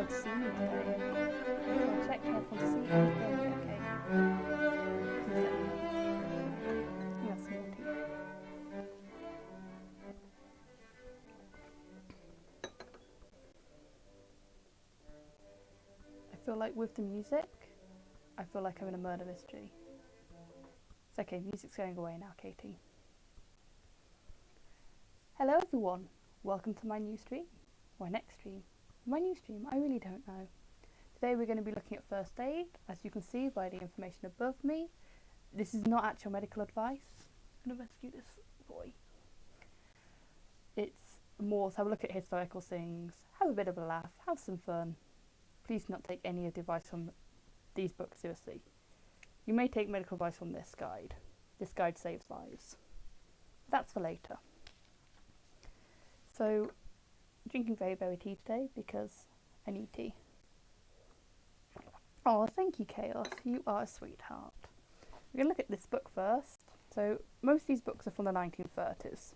able to see me today. So I'll check careful to see if you hear me okay. Please let me know. That's naughty. I feel like with the music, I feel like I'm in a murder mystery. It's okay, music's going away now, Katie. Hello everyone, welcome to my new stream. My next stream. My new stream, I really don't know. Today we're going to be looking at first aid. As you can see by the information above me, this is not actual medical advice. I'm going to rescue this boy. It's more to have a look at historical things, have a bit of a laugh, have some fun. Please do not take any of the advice from these books seriously. You may take medical advice from this guide. This guide saves lives. That's for later. So, drinking very berry tea today because I need tea. Oh, thank you, Chaos. You are a sweetheart. We're going to look at this book first. So, most of these books are from the 1930s.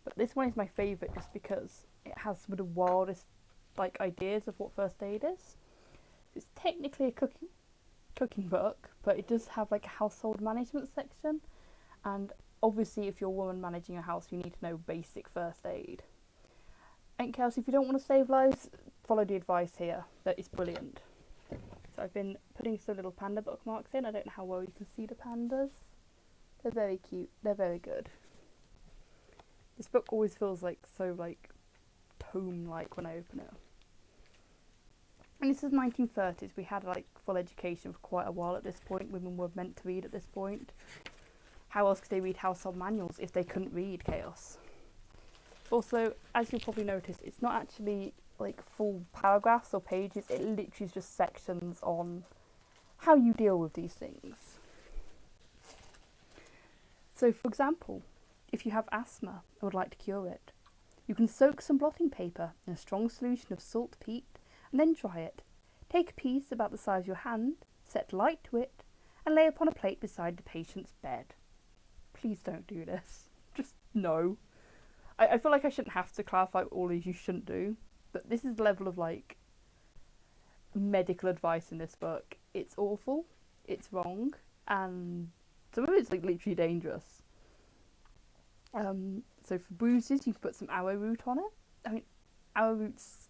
But this one is my favourite just because it has some of the wildest ideas of what first aid is. It's technically a cooking book, but it does have a household management section. And obviously, if you're a woman managing a house, you need to know basic first aid. And Kelsey, if you don't want to save lives, follow the advice here. That is brilliant. So I've been putting some little panda bookmarks in. I don't know how well you can see the pandas. They're very cute. They're very good. This book always feels so tome-like when I open it. And this is 1930s. We had full education for quite a while at this point. Women were meant to read at this point. How else could they read household manuals if they couldn't read, Chaos? Also, as you'll probably notice, it's not actually full paragraphs or pages. It literally is just sections on how you deal with these things. So, for example, if you have asthma and would like to cure it, you can soak some blotting paper in a strong solution of salt peat and then dry it. Take a piece about the size of your hand, set light to it, and lay upon a plate beside the patient's bed. Please don't do this. Just no. I feel like I shouldn't have to clarify all these you shouldn't do, but this is the level of medical advice in this book. It's awful, it's wrong, and some of it's literally dangerous. So for bruises, you can put some arrowroot on it. I mean, arrowroot's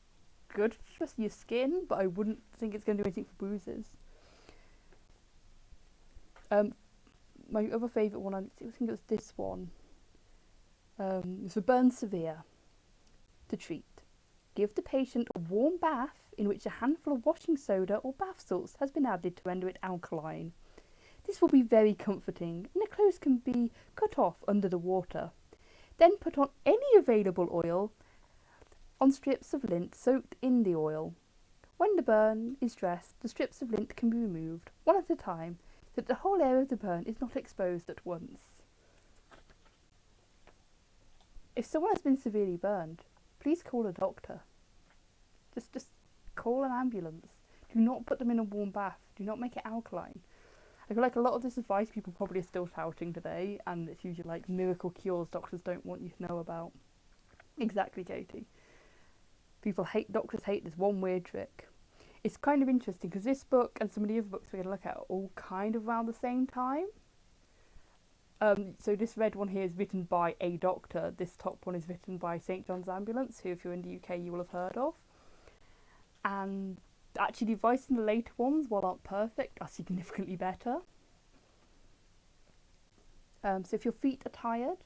good for your skin, but I wouldn't think it's going to do anything for bruises. My other favourite one, I think it was this one. It's for burns severe. To treat, give the patient a warm bath in which a handful of washing soda or bath salts has been added to render it alkaline. This will be very comforting, and the clothes can be cut off under the water. Then put on any available oil on strips of lint soaked in the oil. When the burn is dressed, the strips of lint can be removed, one at a time, so that the whole area of the burn is not exposed at once. If someone has been severely burned, please call a doctor. Just call an ambulance. Do not put them in a warm bath. Do not make it alkaline. I feel like a lot of this advice people probably are still shouting today, and it's usually miracle cures doctors don't want you to know about. Exactly, Katie. Doctors hate this one weird trick. It's kind of interesting because this book and some of the other books we're going to look at are all kind of around the same time. So this red one here is written by a doctor. This top one is written by St John's Ambulance, who if you're in the UK you will have heard of. And actually the advice in the later ones, while not perfect, are significantly better. So if your feet are tired,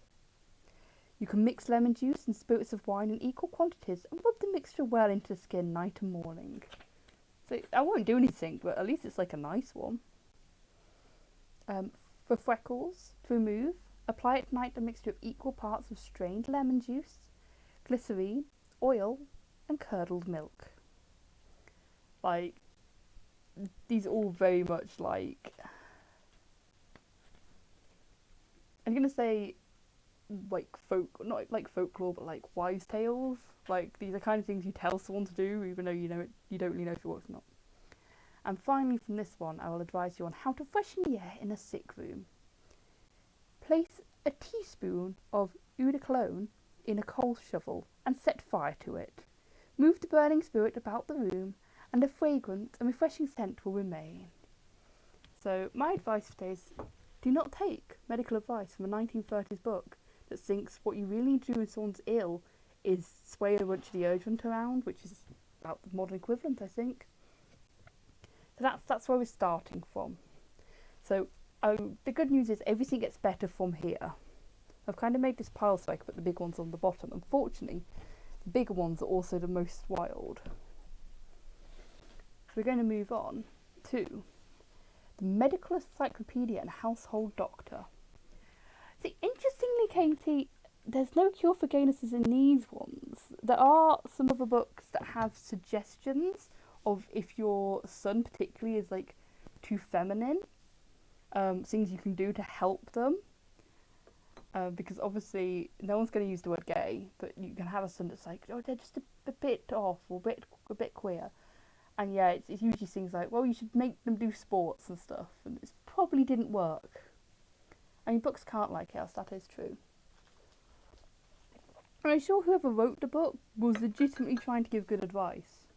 you can mix lemon juice and spirits of wine in equal quantities and rub the mixture well into the skin night and morning. So I won't do anything, but at least it's a nice one. For freckles, to remove, apply at night a mixture of equal parts of strained lemon juice, glycerine, oil, and curdled milk. These are all very much I'm gonna say not folklore, but wives' tales. These are kind of things you tell someone to do, even though you don't really know if it works or not. And finally, from this one, I will advise you on how to freshen the air in a sick room. Place a teaspoon of eau de cologne in a coal shovel and set fire to it. Move the burning spirit about the room, and a fragrant and refreshing scent will remain. So my advice today is, do not take medical advice from a 1930s book that thinks what you really need to do when someone's ill is sway a bunch of deodorant around, which is about the modern equivalent, I think. So that's where we're starting from. So the good news is everything gets better from here. I've kind of made this pile so I can put the big ones on the bottom. Unfortunately, the bigger ones are also the most wild. So we're going to move on to the Medical Encyclopedia and Household Doctor. See, interestingly, Katie, there's no cure for gaynesses in these ones. There are some other books that have suggestions of if your son particularly is like too feminine, things you can do to help them. Because obviously no one's going to use the word gay, but you can have a son that's like, oh, they're just a bit off or a bit queer. And yeah, it's usually things like, well, you should make them do sports and stuff, and it probably didn't work. I mean, books can't like chaos, that is true. And I'm sure whoever wrote the book was legitimately trying to give good advice.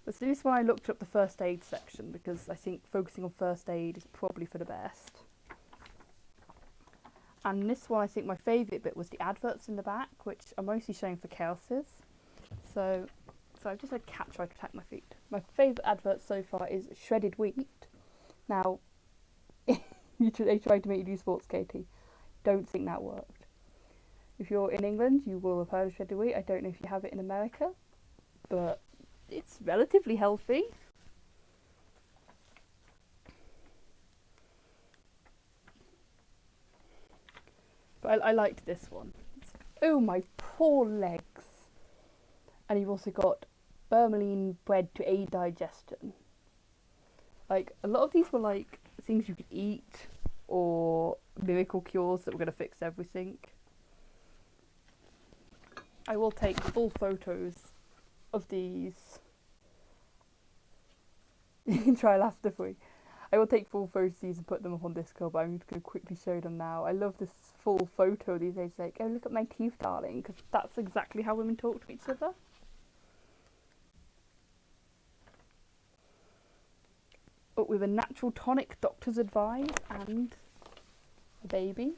But so this is why I looked up the first aid section, because I think focusing on first aid is probably for the best. And this one, I think my favourite bit was the adverts in the back, which are mostly showing for chaoses. So I've just had cat try to attack my feet. My favourite advert so far is shredded wheat. Now, they tried to make you do sports, Katie. Don't think that worked. If you're in England, you will have heard of shredded wheat. I don't know if you have it in America, but it's relatively healthy. But I liked this one. Oh, my poor legs. And you've also got Bermeline bread to aid digestion. Like, a lot of these were like things you could eat or miracle cures that were going to fix everything. I will take full photos of these. You can try last if we. I will take full photos of these and put them up on Discord, but I'm just going to quickly show them now. I love this full photo these days, like, oh, look at my teeth, darling, because that's exactly how women talk to each other. But with a natural tonic, doctors advise, and a baby.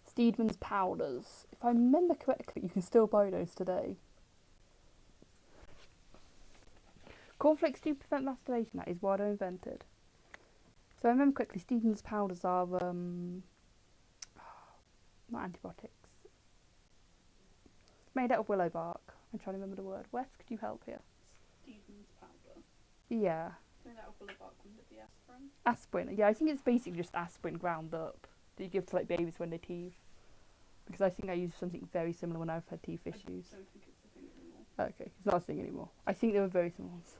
Steedman's powders. If I remember correctly, you can still buy those today. Cornflakes do prevent masturbation, that is what I invented. So I remember correctly, Steedman's powders are, not antibiotics. Made out of willow bark. I'm trying to remember the word. Wes, could you help here? Steedman's powder. Yeah. Made out of willow bark, wouldn't it be aspirin? Aspirin. Yeah, I think it's basically just aspirin ground up that you give to like babies when they teeth. Because I think I used something very similar when I've had teeth issues. I don't think it's a thing anymore. Okay, it's not a thing anymore. I think they were very similar ones.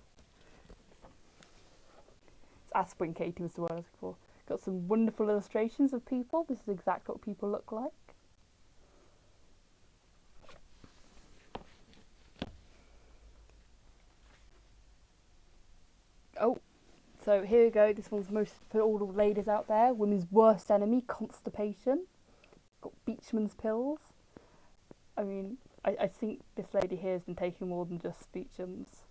It's aspirin, Katie was the word I was looking for. Got some wonderful illustrations of people. This is exactly what people look like. Oh, so here we go. This one's most for all the ladies out there. Women's worst enemy, constipation. Got Beechman's pills. I mean, I think this lady here has been taking more than just Beecham's.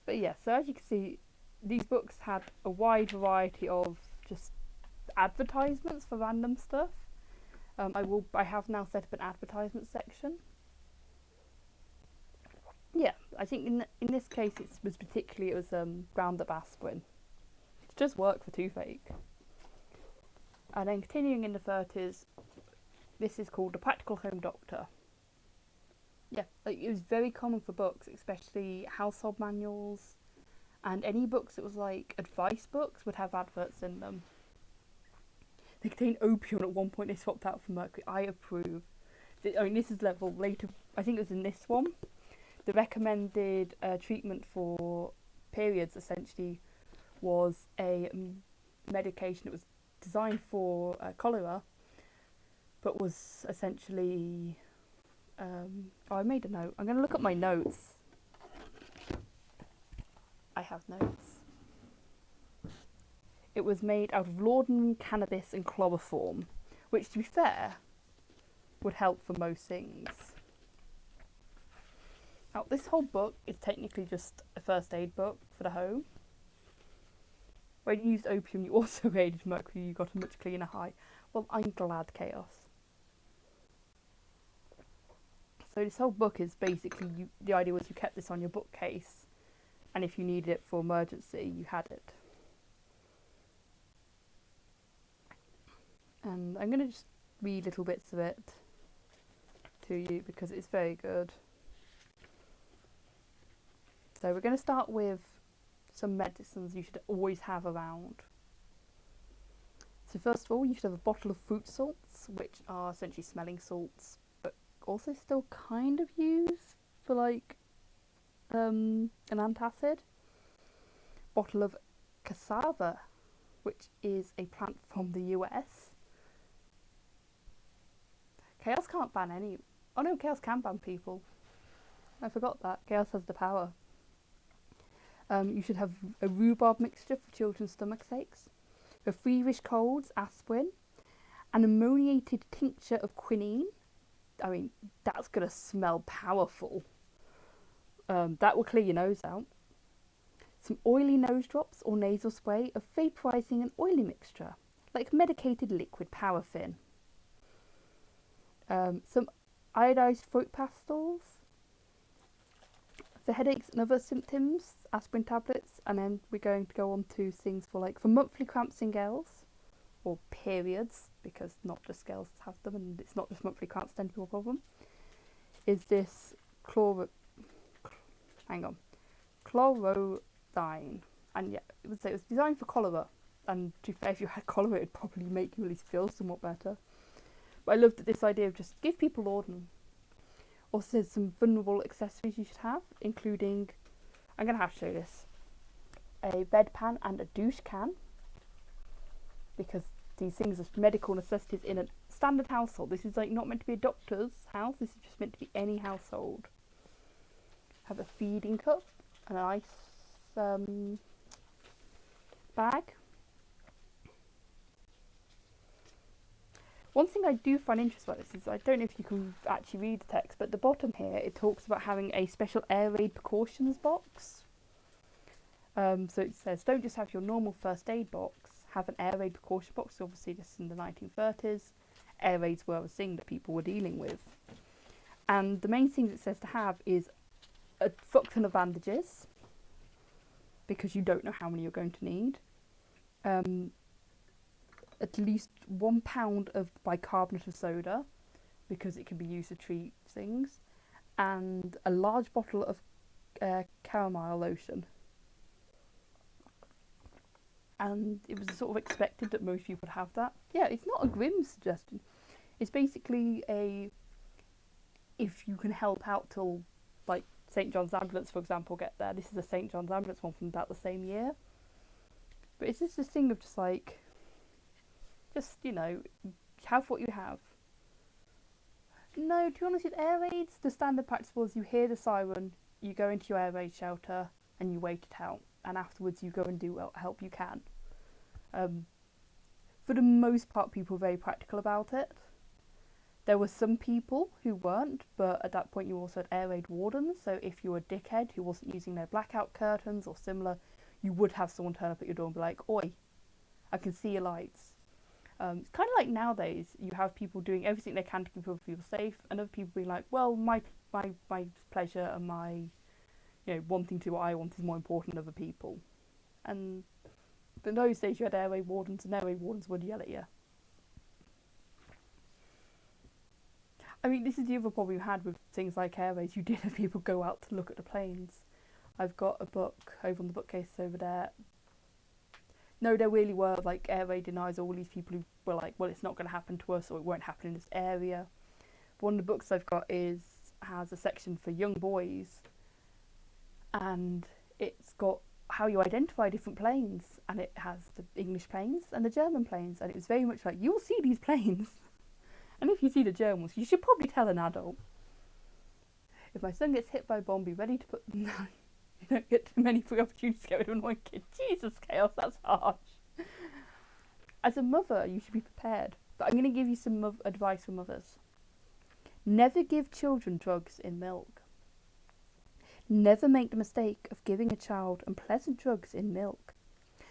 But yeah, so as you can see, these books had a wide variety of just advertisements for random stuff. I have now set up an advertisement section. Yeah, I think in this case it was ground up aspirin. It does work for toothache. And then continuing in the 30s, this is called the Practical Home Doctor. Yeah, like it was very common for books, especially household manuals, and any books that was like advice books would have adverts in them. They contain opium, at one point they swapped out for mercury. I approve. I mean, this is level later, I think it was in this one. The recommended treatment for periods essentially was a medication that was designed for cholera, but was essentially... I made a note. I'm going to look at my notes. I have notes. It was made out of laudanum, cannabis and chloroform, which, to be fair, would help for most things. Now, this whole book is technically just a first aid book for the home. When you used opium, you also raided mercury, you got a much cleaner high. Well, I'm glad, Chaos. So this whole book is basically, the idea was you kept this on your bookcase, and if you needed it for emergency, you had it. And I'm going to just read little bits of it to you because it's very good. So we're going to start with some medicines you should always have around. So first of all, you should have a bottle of fruit salts, which are essentially smelling salts, but also still kind of used for like an antacid. Bottle of cassava, which is a plant from the US. Chaos can't ban any. Oh no, Chaos can ban people. I forgot that. Chaos has the power. You should have a rhubarb mixture for children's stomach aches, for feverish colds, aspirin, an ammoniated tincture of quinine. I mean, that's going to smell powerful. That will clear your nose out. Some oily nose drops or nasal spray of vaporizing an oily mixture, like medicated liquid paraffin. Some iodized throat pastils. For headaches and other symptoms, aspirin tablets, and then we're going to go on to things for like for monthly cramps in girls, or periods, because not just girls have them, and it's not just monthly cramps tend to be a problem. Is this chlorodyne, and yeah, it was designed for cholera, and to be fair, if you had cholera, it'd probably make you at least feel somewhat better. But I loved this idea of just give people laudanum. Also, there's some vulnerable accessories you should have, including, I'm going to have to show this, a bedpan and a douche can, because these things are medical necessities in a standard household. This is like not meant to be a doctor's house, this is just meant to be any household. Have a feeding cup, an ice bag. One thing I do find interesting about this is, I don't know if you can actually read the text, but at the bottom here it talks about having a special air raid precautions box. So it says, don't just have your normal first aid box, have an air raid precaution box. Obviously this in the 1930s, air raids were a thing that people were dealing with. And the main things it says to have is a fuck ton of bandages, because you don't know how many you're going to need. At least 1 pound of bicarbonate of soda, because it can be used to treat things, and a large bottle of caramel lotion. And it was sort of expected that most people would have that. Yeah, it's not a grim suggestion. It's basically if you can help out till like St. John's Ambulance, for example, get there. This is a St. John's Ambulance one from about the same year. But it's just this thing of just like, just, you know, have what you have. No, to be honest with air raids, the standard practice was you hear the siren, you go into your air raid shelter, and you wait it out. And afterwards you go and do what help you can. For the most part, people were very practical about it. There were some people who weren't, but at that point you also had air raid wardens, so if you were a dickhead who wasn't using their blackout curtains or similar, you would have someone turn up at your door and be like, oi, I can see your lights. It's kind of like nowadays, you have people doing everything they can to keep other people safe, and other people being like, well, my pleasure and my, you know, wanting to do what I want is more important than other people. And in those days you had air raid wardens, and air raid wardens would yell at you. I mean, this is the other problem you had with things like air raids. You did have people go out to look at the planes. I've got a book over on the bookcase over there. No, there really were like air raid deniers, all these people who were like, well, it's not going to happen to us, or it won't happen in this area. But one of the books I've got has a section for young boys, and it's got how you identify different planes, and it has the English planes and the German planes, and it was very much like, you'll see these planes, and if you see the Germans, you should probably tell an adult. If my son gets hit by a bomb, be ready to put them down. You don't get too many free opportunities to get rid of an annoying kid. Jesus, Chaos, that's harsh. As a mother, you should be prepared. But I'm going to give you some advice for mothers. Never give children drugs in milk. Never make the mistake of giving a child unpleasant drugs in milk,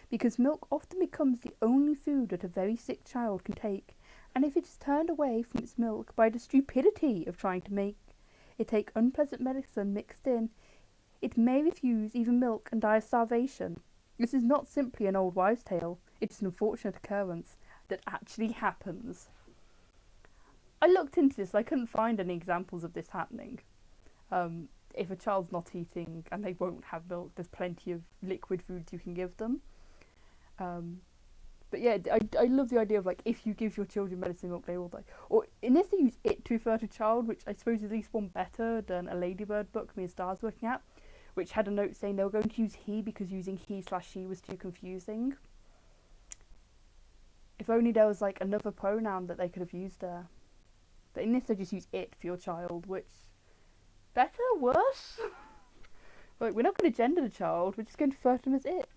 because milk often becomes the only food that a very sick child can take, and if it is turned away from its milk by the stupidity of trying to make it take unpleasant medicine mixed in, it may refuse even milk and die of starvation. This is not simply an old wives' tale, it is an unfortunate occurrence that actually happens. I looked into this, I couldn't find any examples of this happening. If a child's not eating and they won't have milk, there's plenty of liquid foods you can give them. But yeah, I love the idea of like, if you give your children medicine milk, they will die. Or unless they use it to refer to child, which I suppose is at least one better than a Ladybird book me and Star's working at, which had a note saying they were going to use he because using he/she was too confusing. If only there was like another pronoun that they could have used there. But in this they just use it for your child, which, better, worse? Like, we're not going to gender the child, we're just going to refer to them as it.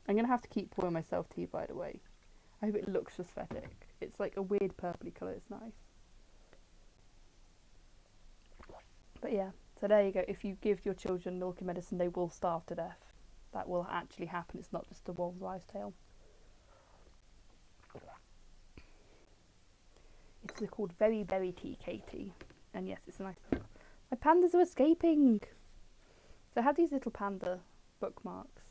I'm going to have to keep pouring myself tea, by the way. I hope it looks aesthetic. It's like a weird purpley colour, it's nice. But yeah, so there you go. If you give your children milk and medicine, they will starve to death. That will actually happen, it's not just a old wives' tale. It's called Very Berry Tea Katie. And yes, it's a nice book. My pandas are escaping! So I have these little panda bookmarks.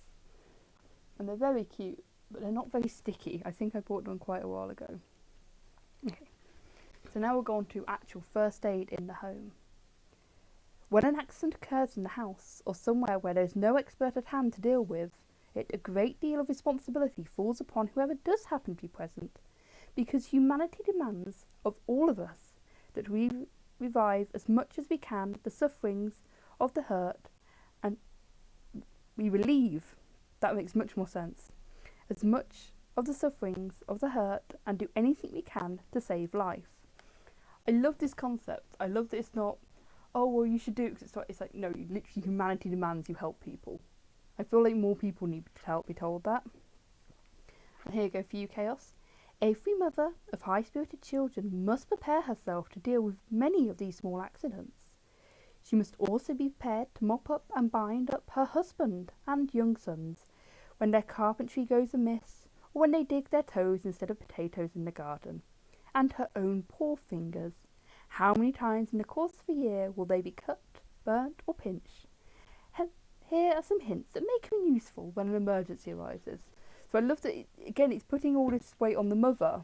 And they're very cute, but they're not very sticky. I think I bought them quite a while ago. Okay, so now we're going to actual first aid in the home. When an accident occurs in the house or somewhere where there's no expert at hand to deal with it, a great deal of responsibility falls upon whoever does happen to be present, because humanity demands of all of us that we revive as much as we can the sufferings of the hurt, and we relieve, that makes much more sense, as much of the sufferings of the hurt, and do anything we can to save life. I love this concept. I love that it's not, oh well you should do it because it's like, no, literally humanity demands you help people. I feel like more people need to help be told that. And here you go for you, Chaos. Every mother of high-spirited children must prepare herself to deal with many of these small accidents. She must also be prepared to mop up and bind up her husband and young sons when their carpentry goes amiss, or when they dig their toes instead of potatoes in the garden. And her own poor fingers. How many times in the course of a year will they be cut, burnt, or pinched? Here are some hints that make them useful when an emergency arises. So I love that, again, it's putting all this weight on the mother.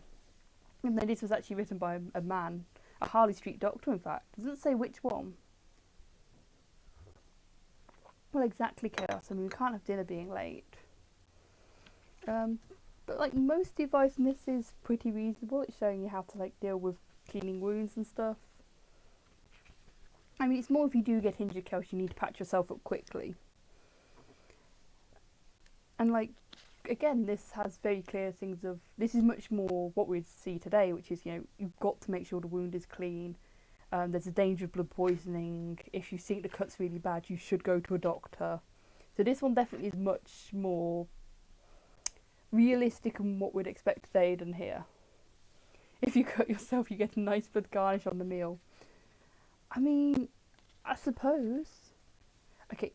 And then this was actually written by a man, a Harley Street doctor, in fact. It doesn't say which one. Well, exactly, Chaos. I mean, we can't have dinner being late. But like, most of the advice in this is pretty reasonable. It's showing you how to like deal with cleaning wounds and stuff. I mean, it's more if you do get injured, Chaos, you need to patch yourself up quickly. And like, again, this has very clear things of, this is much more what we'd see today, which is, you know, you've got to make sure the wound is clean. There's a danger of blood poisoning. If you think the cut's really bad, you should go to a doctor. So this one definitely is much more realistic and what we'd expect today than here. If you cut yourself, you get a nice blood garnish on the meal. I mean, I suppose. Okay,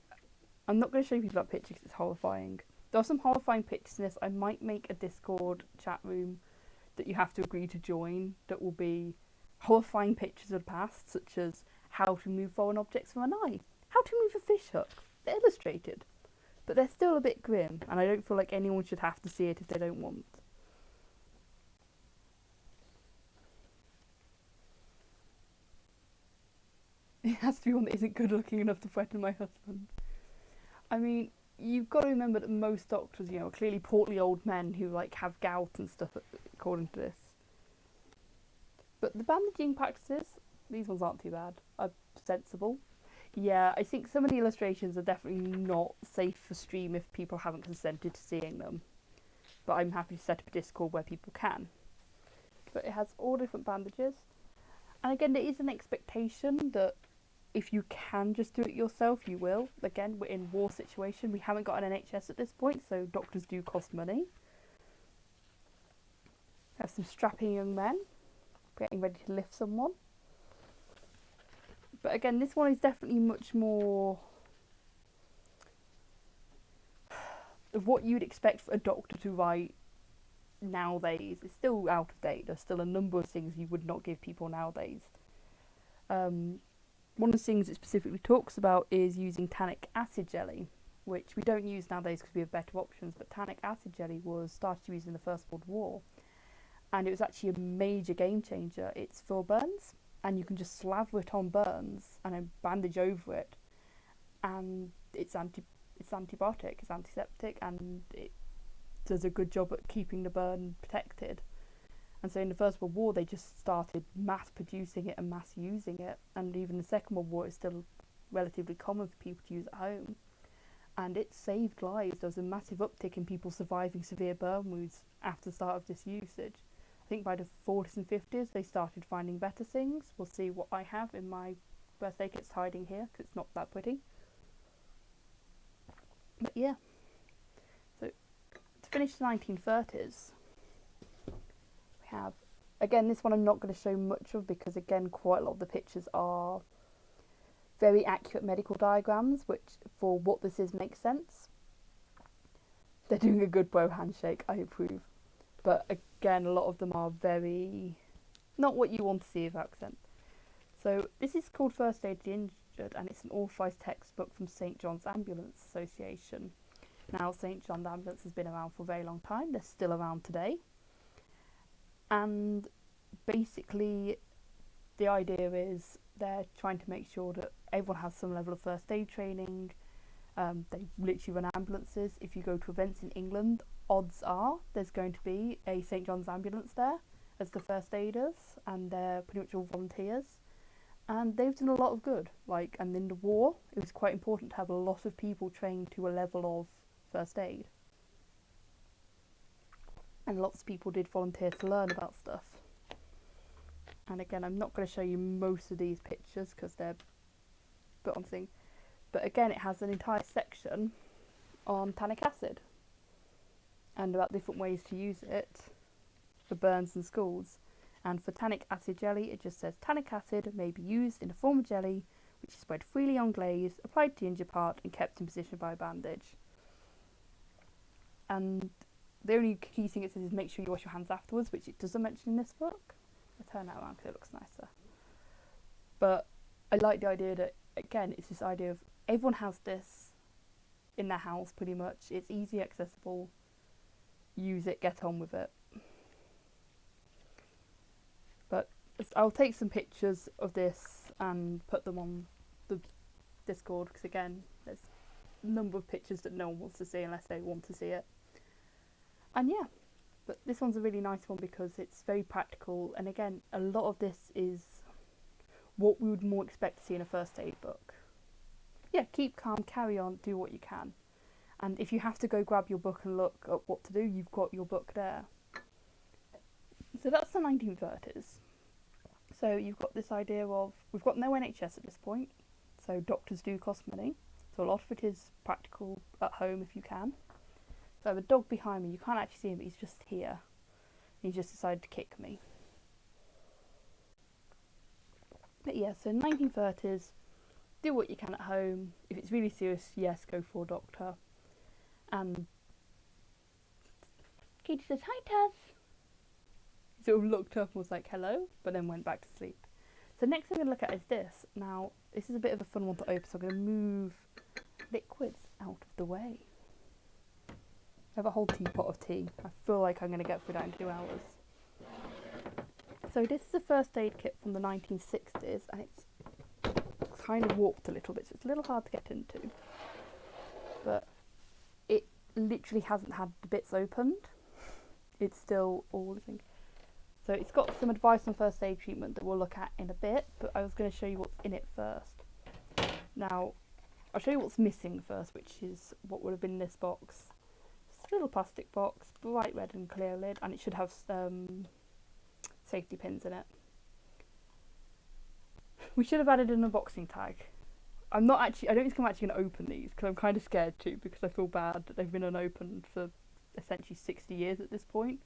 I'm not going to show you people that picture because it's horrifying. There are some horrifying pictures in this. I might make a Discord chat room that you have to agree to join that will be horrifying pictures of the past, such as how to move foreign objects from an eye, how to move a fish hook. They're illustrated, but they're still a bit grim, and I don't feel like anyone should have to see it if they don't want. It has to be one that isn't good looking enough to threaten my husband. I mean, you've got to remember that most doctors, you know, are clearly portly old men who like have gout and stuff, according to this. But the bandaging practices, these ones aren't too bad, are sensible. Yeah, I think some of the illustrations are definitely not safe for stream if people haven't consented to seeing them. But I'm happy to set up a Discord where people can. But it has all different bandages. And again, there is an expectation that if you can just do it yourself, you will. Again, we're in war situation. We haven't got an NHS at this point, so doctors do cost money. We have some strapping young men getting ready to lift someone. But again, this one is definitely much more of what you'd expect for a doctor to write nowadays. It's still out of date. There's still a number of things you would not give people nowadays. One of the things it specifically talks about is using tannic acid jelly, which we don't use nowadays because we have better options, but tannic acid jelly was started used in the First World War, and it was actually a major game changer. It's for burns, and you can just slather it on burns and then bandage over it, and it's antibiotic, it's antiseptic, and it does a good job at keeping the burn protected. And so in the First World War they just started mass producing it and mass using it, and even the Second World War it's still relatively common for people to use at home, and it saved lives. There was a massive uptick in people surviving severe burn wounds after the start of this usage. I think by the 40s and 50s they started finding better things. We'll see what I have in my birthday kit's hiding here because it's not that pretty. But yeah, so to finish the 1930s, we have, again, this one I'm not going to show much of because again quite a lot of the pictures are very accurate medical diagrams, which for what this is makes sense. They're doing a good bro handshake, I approve. But again, a lot of them are very not what you want to see with accent. So this is called First Aid to the Injured, and it's an authorised textbook from St John's Ambulance Association. Now St John's Ambulance has been around for a very long time. They're still around today. And basically the idea is they're trying to make sure that everyone has some level of first aid training. They literally run ambulances. If you go to events in England, odds are there's going to be a St John's ambulance there as the first aiders, and they're pretty much all volunteers. And they've done a lot of good. And in the war, it was quite important to have a lot of people trained to a level of first aid. And lots of people did volunteer to learn about stuff. And again, I'm not going to show you most of these pictures because they're put on thing. But again, it has an entire section on tannic acid and about different ways to use it for burns and scalds. And for tannic acid jelly, it just says tannic acid may be used in a form of jelly which is spread freely on glaze, applied to the injured part and kept in position by a bandage. And the only key thing it says is make sure you wash your hands afterwards, which it doesn't mention in this book. I'll turn that around because it looks nicer. But I like the idea that, again, it's this idea of everyone has this in their house pretty much. It's easy, accessible, use it, get on with it. But I'll take some pictures of this and put them on the Discord because, again, there's a number of pictures that no one wants to see unless they want to see it. And yeah, but this one's a really nice one because it's very practical, and again, a lot of this is what we would more expect to see in a first aid book. Yeah, keep calm, carry on, do what you can. And if you have to go grab your book and look at what to do, you've got your book there. So that's the 1930s. So you've got this idea of, we've got no NHS at this point, so doctors do cost money. So a lot of it is practical at home if you can. So I have a dog behind me, you can't actually see him, but he's just here. He just decided to kick me. But yeah, so 1930s, do what you can at home. If it's really serious, yes, go for a doctor. And Katie says, "Hi, Taz." He sort of looked up and was like, "Hello," but then went back to sleep. So next thing I'm going to look at is this. Now, this is a bit of a fun one to open, so I'm going to move liquids out of the way. I have a whole teapot of tea. I feel like I'm going to get through that in 2 hours. So this is a first aid kit from the 1960s, and it's kind of warped a little bit, so it's a little hard to get into. But it literally hasn't had the bits opened. It's still all the thing. So it's got some advice on first aid treatment that we'll look at in a bit, but I was going to show you what's in it first. Now, I'll show you what's missing first, which is what would have been in this box. It's a little plastic box, bright red and clear lid, and it should have safety pins in it. We should have added an unboxing tag. I don't think I'm actually going to open these because I'm kind of scared too, because I feel bad that they've been unopened for essentially 60 years at this point.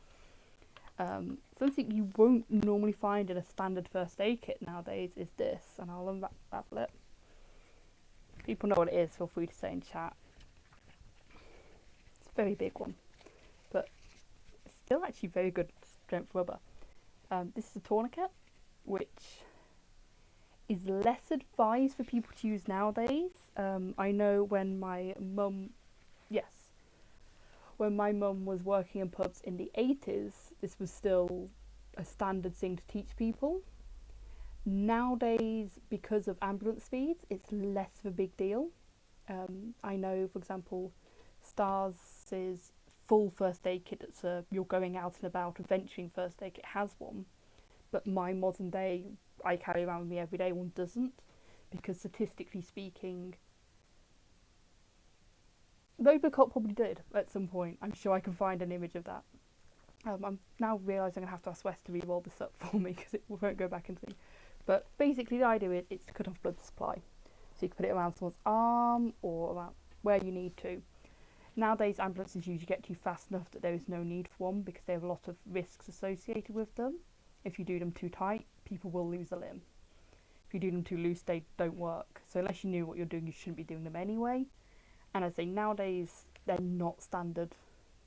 Something you won't normally find in a standard first aid kit nowadays is this, and I'll unravel it. People know what it is, feel free to say in chat. It's a very big one, but it's still actually very good strength rubber. This is a tourniquet, which is less advised for people to use nowadays. I know when my mum was working in pubs in the 80s, this was still a standard thing to teach people. Nowadays, because of ambulance speeds, it's less of a big deal. I know, for example, Stars's full first aid kit that's you're going out and about and venturing first aid kit has one, but my modern day I carry around with me every day one doesn't, because statistically speaking, Robocop probably did at some point. I'm sure I can find an image of that. I'm now realising I have to ask Wes to re-roll this up for me because it won't go back into me. But basically the idea is it's to cut off blood supply. So you can put it around someone's arm or around where you need to. Nowadays ambulances usually get to you fast enough that there is no need for one because they have a lot of risks associated with them. If you do them too tight, people will lose a limb. If you do them too loose, they don't work. So unless you knew what you're doing, you shouldn't be doing them anyway. And as I say, nowadays they're not standard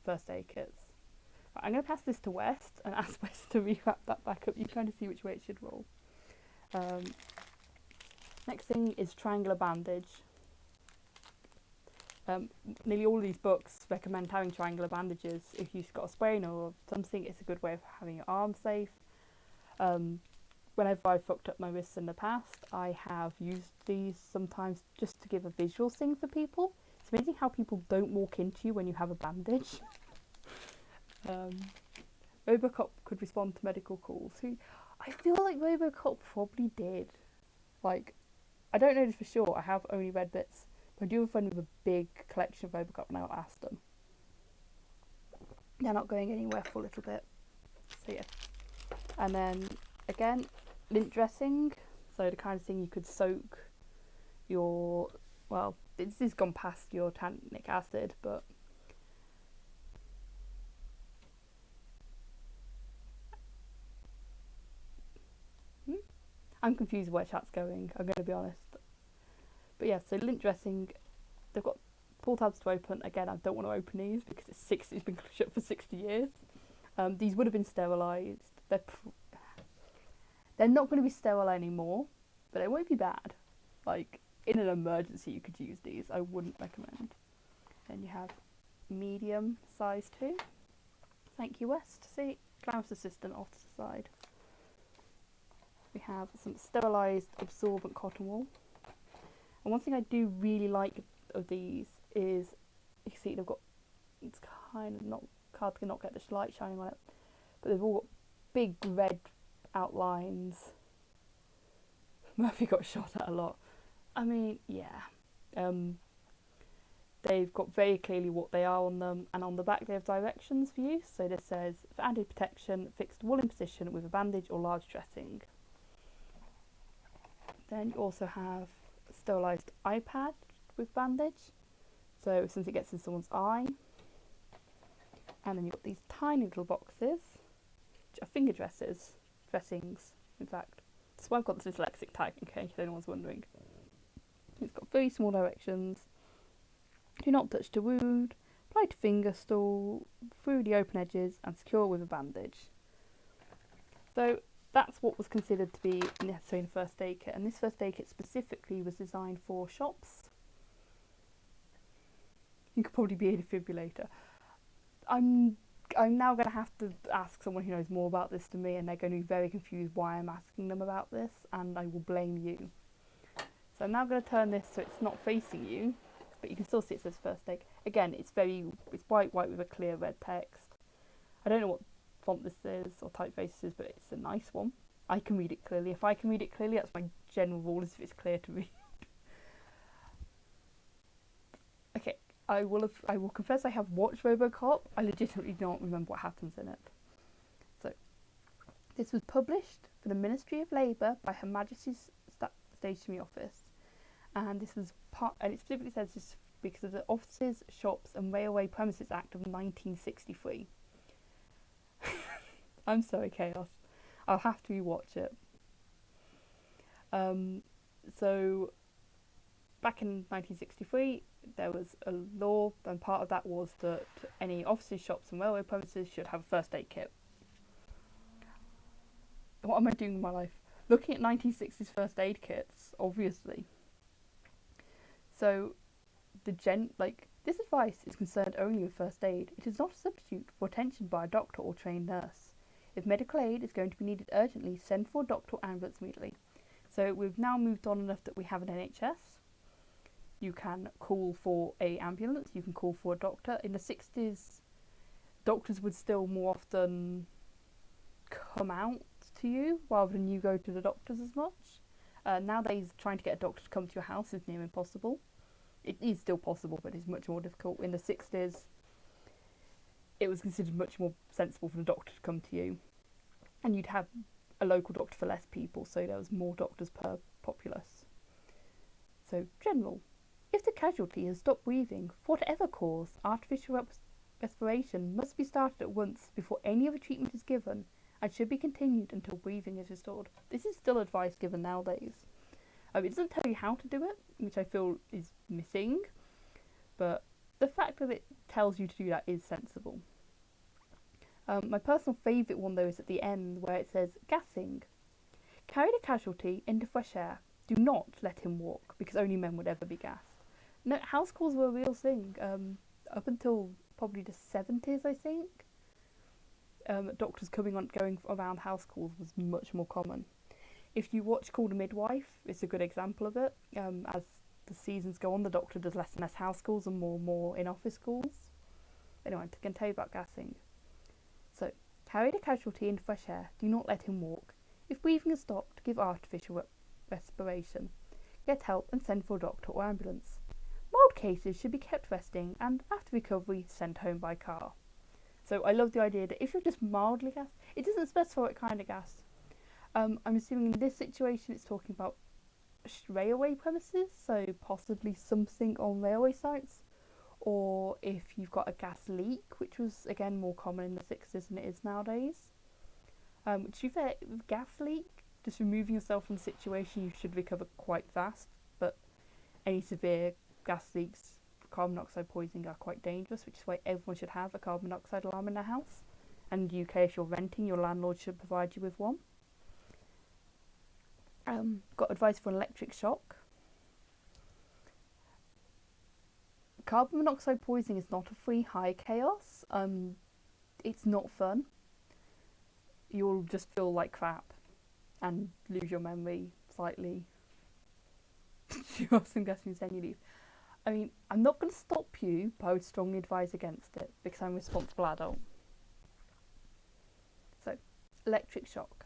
first aid kits. I'm going to pass this to West and ask West to rewrap that back up. You kind of see which way it should roll. Next thing is triangular bandage. Nearly all of these books recommend having triangular bandages. If you've got a sprain or something, it's a good way of having your arm safe. Whenever I've fucked up my wrists in the past, I have used these sometimes just to give a visual thing for people. It's amazing how people don't walk into you when you have a bandage. Robocop could respond to medical calls. I feel like Robocop probably did. Like, I don't know this for sure. I have only read bits. But I do have a friend with a big collection of Robocop and I'll ask them. They're not going anywhere for a little bit. So yeah. And then, again, lint dressing. So the kind of thing you could soak your... Well, this has gone past your tannic acid, but... I'm confused where chat's going, I'm going to be honest. But yeah, so lint dressing, they've got pull tabs to open. Again, I don't want to open these because it's been shut for 60 years. These would have been sterilised. They're not going to be sterile anymore, but they won't be bad. Like, in an emergency you could use these. I wouldn't recommend. Then you have medium size too. Thank you, West. See, Klaus assistant off to the side. We have some sterilised absorbent cotton wool. And one thing I do really like of these is, you can see they've got, it's kind of not, cards cannot get the light shining on it, but they've all got big red outlines. Murphy got shot at a lot. I mean, yeah. They've got very clearly what they are on them, and on the back they have directions for use. So this says, for added protection, fixed wool in position with a bandage or large dressing. Then you also have a sterilised eye pad with bandage, so since it gets in someone's eye. And then you've got these tiny little boxes, which are finger dressings, in fact. That's why I've got the dyslexic tag, in case anyone's wondering. It's got very small directions. Do not touch the wound, apply to finger stall, through the open edges, and secure with a bandage. So that's what was considered to be necessary in a first aid kit, and this first aid kit specifically was designed for shops. You could probably be a defibrillator. I'm now going to have to ask someone who knows more about this than me, and they're going to be very confused why I'm asking them about this, and I will blame you. So I'm now going to turn this so it's not facing you, but you can still see it says first aid. Again, it's white with a clear red text. I don't know what font this is or typeface this is, but it's a nice one. I can read it clearly. If I can read it clearly, that's my general rule, is if it's clear to read. Okay, I will confess I have watched Robocop. I legitimately don't remember what happens in it. So, this was published for the Ministry of Labour by Her Majesty's Stationery Office, and this was and it specifically says this because of the Offices, Shops and Railway Premises Act of 1963. I'm sorry, Chaos. I'll have to rewatch it. So, back in 1963, there was a law, and part of that was that any offices, shops, and railway premises should have a first aid kit. What am I doing in my life? Looking at 1960s first aid kits, obviously. So, this advice is concerned only with first aid. It is not a substitute for attention by a doctor or trained nurse. If medical aid is going to be needed urgently, send for a doctor or ambulance immediately. So we've now moved on enough that we have an NHS. You can call for an ambulance, you can call for a doctor. In the 60s, doctors would still more often come out to you rather than you go to the doctors as much. Nowadays, trying to get a doctor to come to your house is near impossible. It is still possible, but it's much more difficult. In the 60s, it was considered much more sensible for the doctor to come to you. And you'd have a local doctor for less people, so there was more doctors per populace. So, general. If the casualty has stopped breathing, for whatever cause, artificial respiration must be started at once before any other treatment is given and should be continued until breathing is restored. This is still advice given nowadays. It doesn't tell you how to do it, which I feel is missing, but the fact that it tells you to do that is sensible. My personal favourite one though is at the end where it says, gassing. Carry the casualty into fresh air. Do not let him walk, because only men would ever be gassed. No, house calls were a real thing. Up until probably the 70s, I think. Doctors going around house calls was much more common. If you watch Call the Midwife, it's a good example of it. As the seasons go on, the doctor does less and less house calls and more in-office calls. Anyway, I can tell you about gassing. So, carry the casualty into fresh air. Do not let him walk. If breathing has stopped, give artificial respiration. Get help and send for a doctor or ambulance. Mild cases should be kept resting and, after recovery, sent home by car. So I love the idea that if you're just mildly gassed, it doesn't specify what kind of gas. I'm assuming in this situation it's talking about railway premises, so possibly something on railway sites, or if you've got a gas leak, which was again more common in the 60s than it is nowadays. To be fair, with gas leak, just removing yourself from the situation, you should recover quite fast, but any severe gas leaks, carbon monoxide poisoning are quite dangerous, which is why everyone should have a carbon monoxide alarm in their house. And in the UK, if you're renting, your landlord should provide you with one. Got advice for an electric shock. Carbon monoxide poisoning is not a free high, Chaos. It's not fun. You'll just feel like crap and lose your memory slightly. You have some gas when you leave. I mean, I'm not going to stop you, but I would strongly advise against it because I'm a responsible adult. So, electric shock.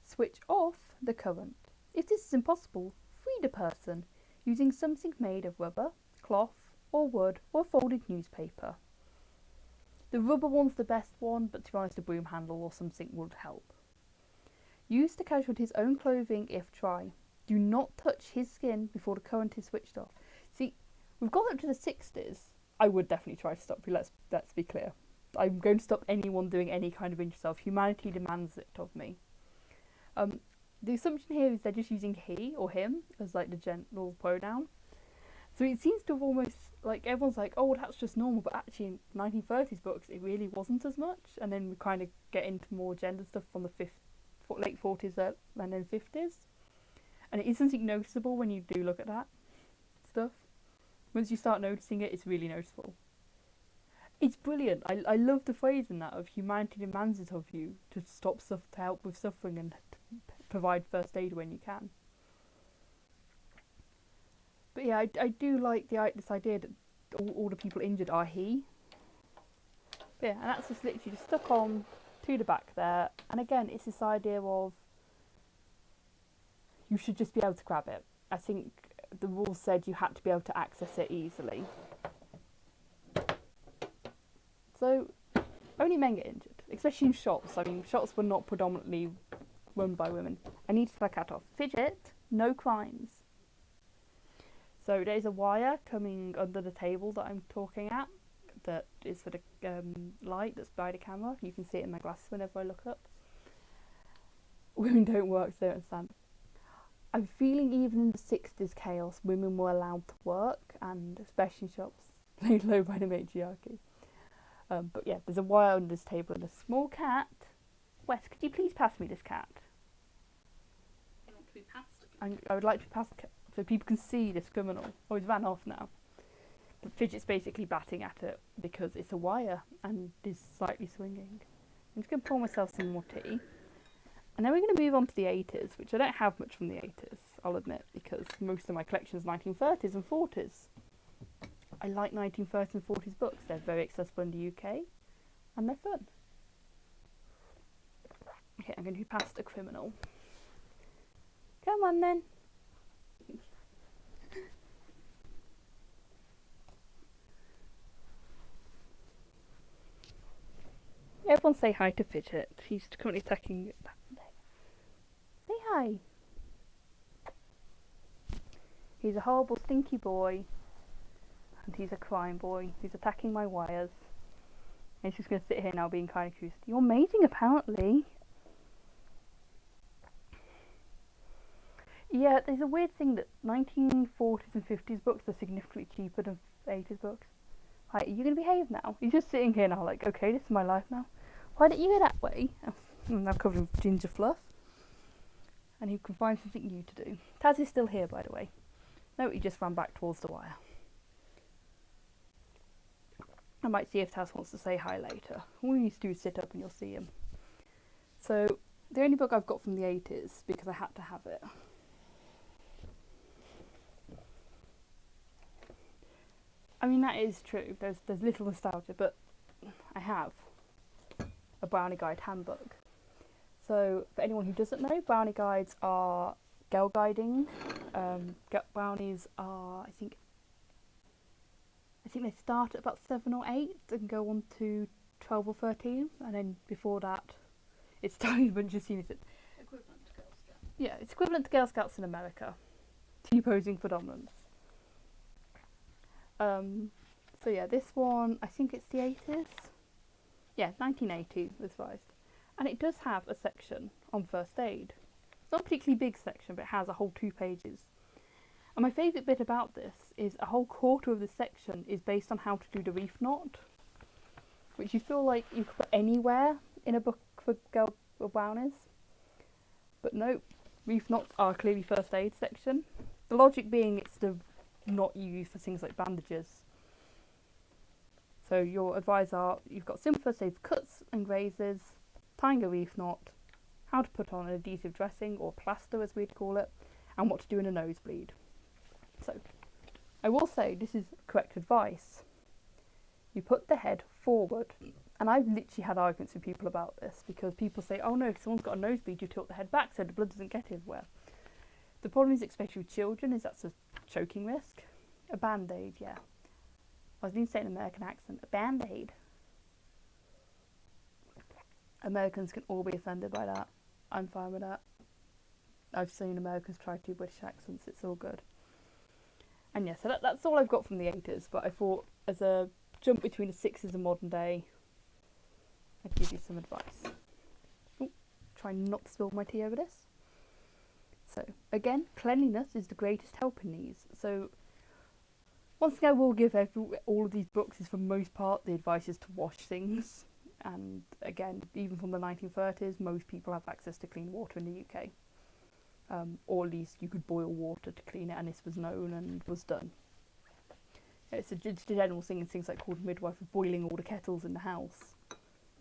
Switch off the current. If this is impossible, free the person using something made of rubber, cloth, or wood, or folded newspaper. The rubber one's the best one, but to be honest, a broom handle or something would help. Use the casualty's own clothing if dry. Do not touch his skin before the current is switched off. See, we've got up to the 60s. I would definitely try to stop you, let's be clear. I'm going to stop anyone doing any kind of injure yourself. Humanity demands it of me. The assumption here is they're just using he or him as like the general pronoun. So it seems to have almost, like, everyone's like, oh, well, that's just normal, but actually in 1930s books it really wasn't as much, and then we kind of get into more gender stuff from the late 40s and then 50s. And it is something noticeable when you do look at that stuff. Once you start noticing it, it's really noticeable. It's brilliant. I love the phrase in that of humanity demands it of you to stop stuff, to help with suffering and to provide first aid when you can. But yeah, I do like this idea that all the people injured are he. But yeah, and that's just literally just stuck on to the back there. And again, it's this idea of you should just be able to grab it. I think the rules said you had to be able to access it easily. So, only men get injured, especially in shops. I mean, shops were not predominantly run by women. I need to take that off. Fidget, no crimes. So there's a wire coming under the table that I'm talking at. that is for the light that's by the camera. You can see it in my glasses whenever I look up. Women don't work, so they don't understand. I'm feeling even in the 60s chaos, women were allowed to work, and especially in shops laid low by the matriarchy. But yeah, there's a wire under this table and a small cat. Wes, could you please pass me this cat? You want to be passed again? I would like to pass the cat so people can see this criminal. Oh, he's ran off now. But Fidget's basically batting at it because it's a wire and is slightly swinging. I'm just going to pour myself some more tea. And then we're going to move on to the 80s, which I don't have much from the 80s, I'll admit, because most of my collection is 1930s and 40s. I like 1930s and 40s books. They're very accessible in the UK, and they're fun. Okay, I'm going to be past a criminal. Come on then. Everyone say hi to Fidget. He's currently attacking. Say hi. He's a horrible, stinky boy. And he's a crime boy. He's attacking my wires. And he's just going to sit here now being kind of cute. You're amazing, apparently. Yeah, there's a weird thing that 1940s and 50s books are significantly cheaper than 80s books. Like, are you going to behave now? He's just sitting here now like, okay, this is my life now. Why don't you go that way? I'm now covered in ginger fluff. And he can find something new to do. Taz is still here, by the way. No, he just ran back towards the wire. I might see if Taz wants to say hi later. All you need to do is sit up and you'll see him. So, the only book I've got from the 80s, because I had to have it. I mean, that is true. There's little nostalgia, but I have a brownie guide handbook. So, for anyone who doesn't know, brownie guides are girl guiding. Brownies are, I think they start at about 7 or 8 and go on to 12 or 13, and then before that, it's tiny bunch of seniors. Equivalent to Girl Scouts. Yeah, it's equivalent to Girl Scouts in America. T-posing for dominance. So yeah, this one, I think it's the 80s. Yeah, 1980 was revised. And it does have a section on first aid. It's not a particularly big section, but it has a whole 2 pages. And my favourite bit about this is a whole quarter of the section is based on how to do the reef knot, which you feel like you could put anywhere in a book for girl brownies. But no, reef knots are clearly first aid section. The logic being it's the knot you use for things like bandages. So your advice are, you've got simple first aid for cuts and grazes, tying a reef knot, how to put on an adhesive dressing or plaster as we'd call it, and what to do in a nosebleed. So, I will say this is correct advice. You put the head forward, and I've literally had arguments with people about this because people say, oh no, if someone's got a nosebleed, you tilt the head back so the blood doesn't get everywhere. The problem is, especially with children, is that's a choking risk. A band-aid, yeah. I was going to say an American accent. A band-aid. Americans can all be offended by that. I'm fine with that. I've seen Americans try to do British accents. It's all good. And yeah, so that's all I've got from the 80s. But I thought, as a jump between the 60s and modern day, I'd give you some advice. Ooh, try not to spill my tea over this. So, again, cleanliness is the greatest help in these. So, once again, I will give all of these books is for the most part, the advice is to wash things. And again, even from the 1930s, most people have access to clean water in the UK. Or at least you could boil water to clean it, and this was known and was done. It's a general thing in things like called midwife of boiling all the kettles in the house.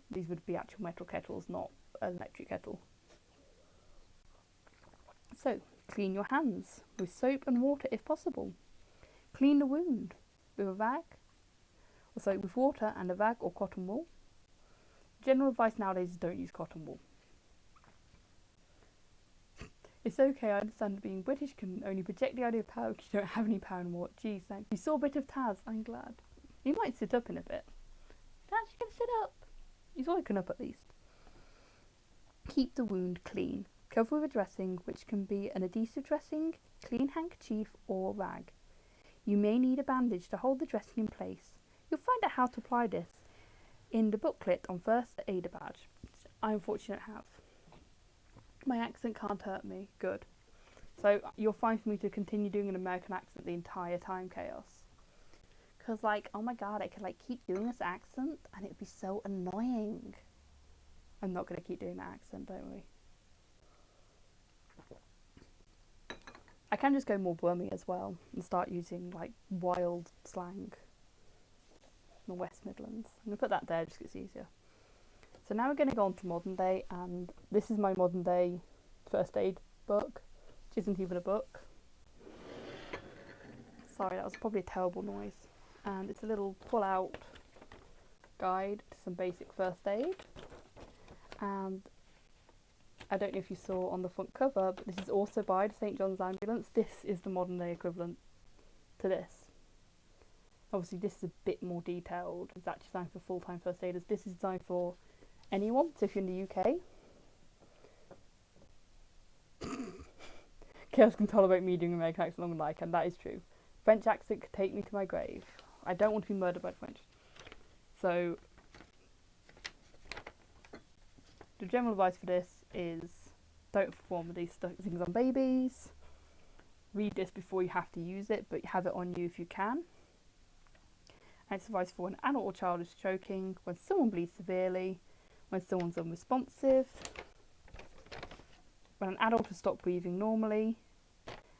These would be actual metal kettles, not an electric kettle. So, clean your hands with soap and water if possible. Clean the wound with a rag, with water and a rag or cotton wool. General advice nowadays is don't use cotton wool. It's okay, I understand that being British can only project the idea of power because you don't have any power anymore. Geez, thanks. You saw a bit of Taz, I'm glad. He might sit up in a bit. Taz, you can sit up. He's woken up at least. Keep the wound clean. Cover with a dressing, which can be an adhesive dressing, clean handkerchief or rag. You may need a bandage to hold the dressing in place. You'll find out how to apply this in the booklet on first aid badge, which I unfortunately have. My accent can't hurt me. Good. So you're fine for me to continue doing an American accent the entire time, Chaos. Because, like, oh my god, I could, like, keep doing this accent and it'd be so annoying. I'm not going to keep doing that accent, don't we? I can just go more Brummy as well and start using, like, wild slang from the West Midlands. I'm going to put that there just because it's easier. So now we're going to go on to modern day, and this is my modern day first aid book, which isn't even a book. Sorry, that was probably a terrible noise. And it's a little pull-out guide to some basic first aid. And I don't know if you saw on the front cover, but this is also by the St John's Ambulance. This is the modern day equivalent to this. Obviously this is a bit more detailed. It's actually designed for full-time first aiders. This is designed for anyone, so if you're in the UK. Chaos can tolerate me doing American accent longer than I can, that is true. French accent could take me to my grave. I don't want to be murdered by the French. So, the general advice for this is don't perform these things on babies. Read this before you have to use it, but have it on you if you can. And it's advice for when an adult or child is choking, when someone bleeds severely, when someone's unresponsive, when an adult has stopped breathing normally,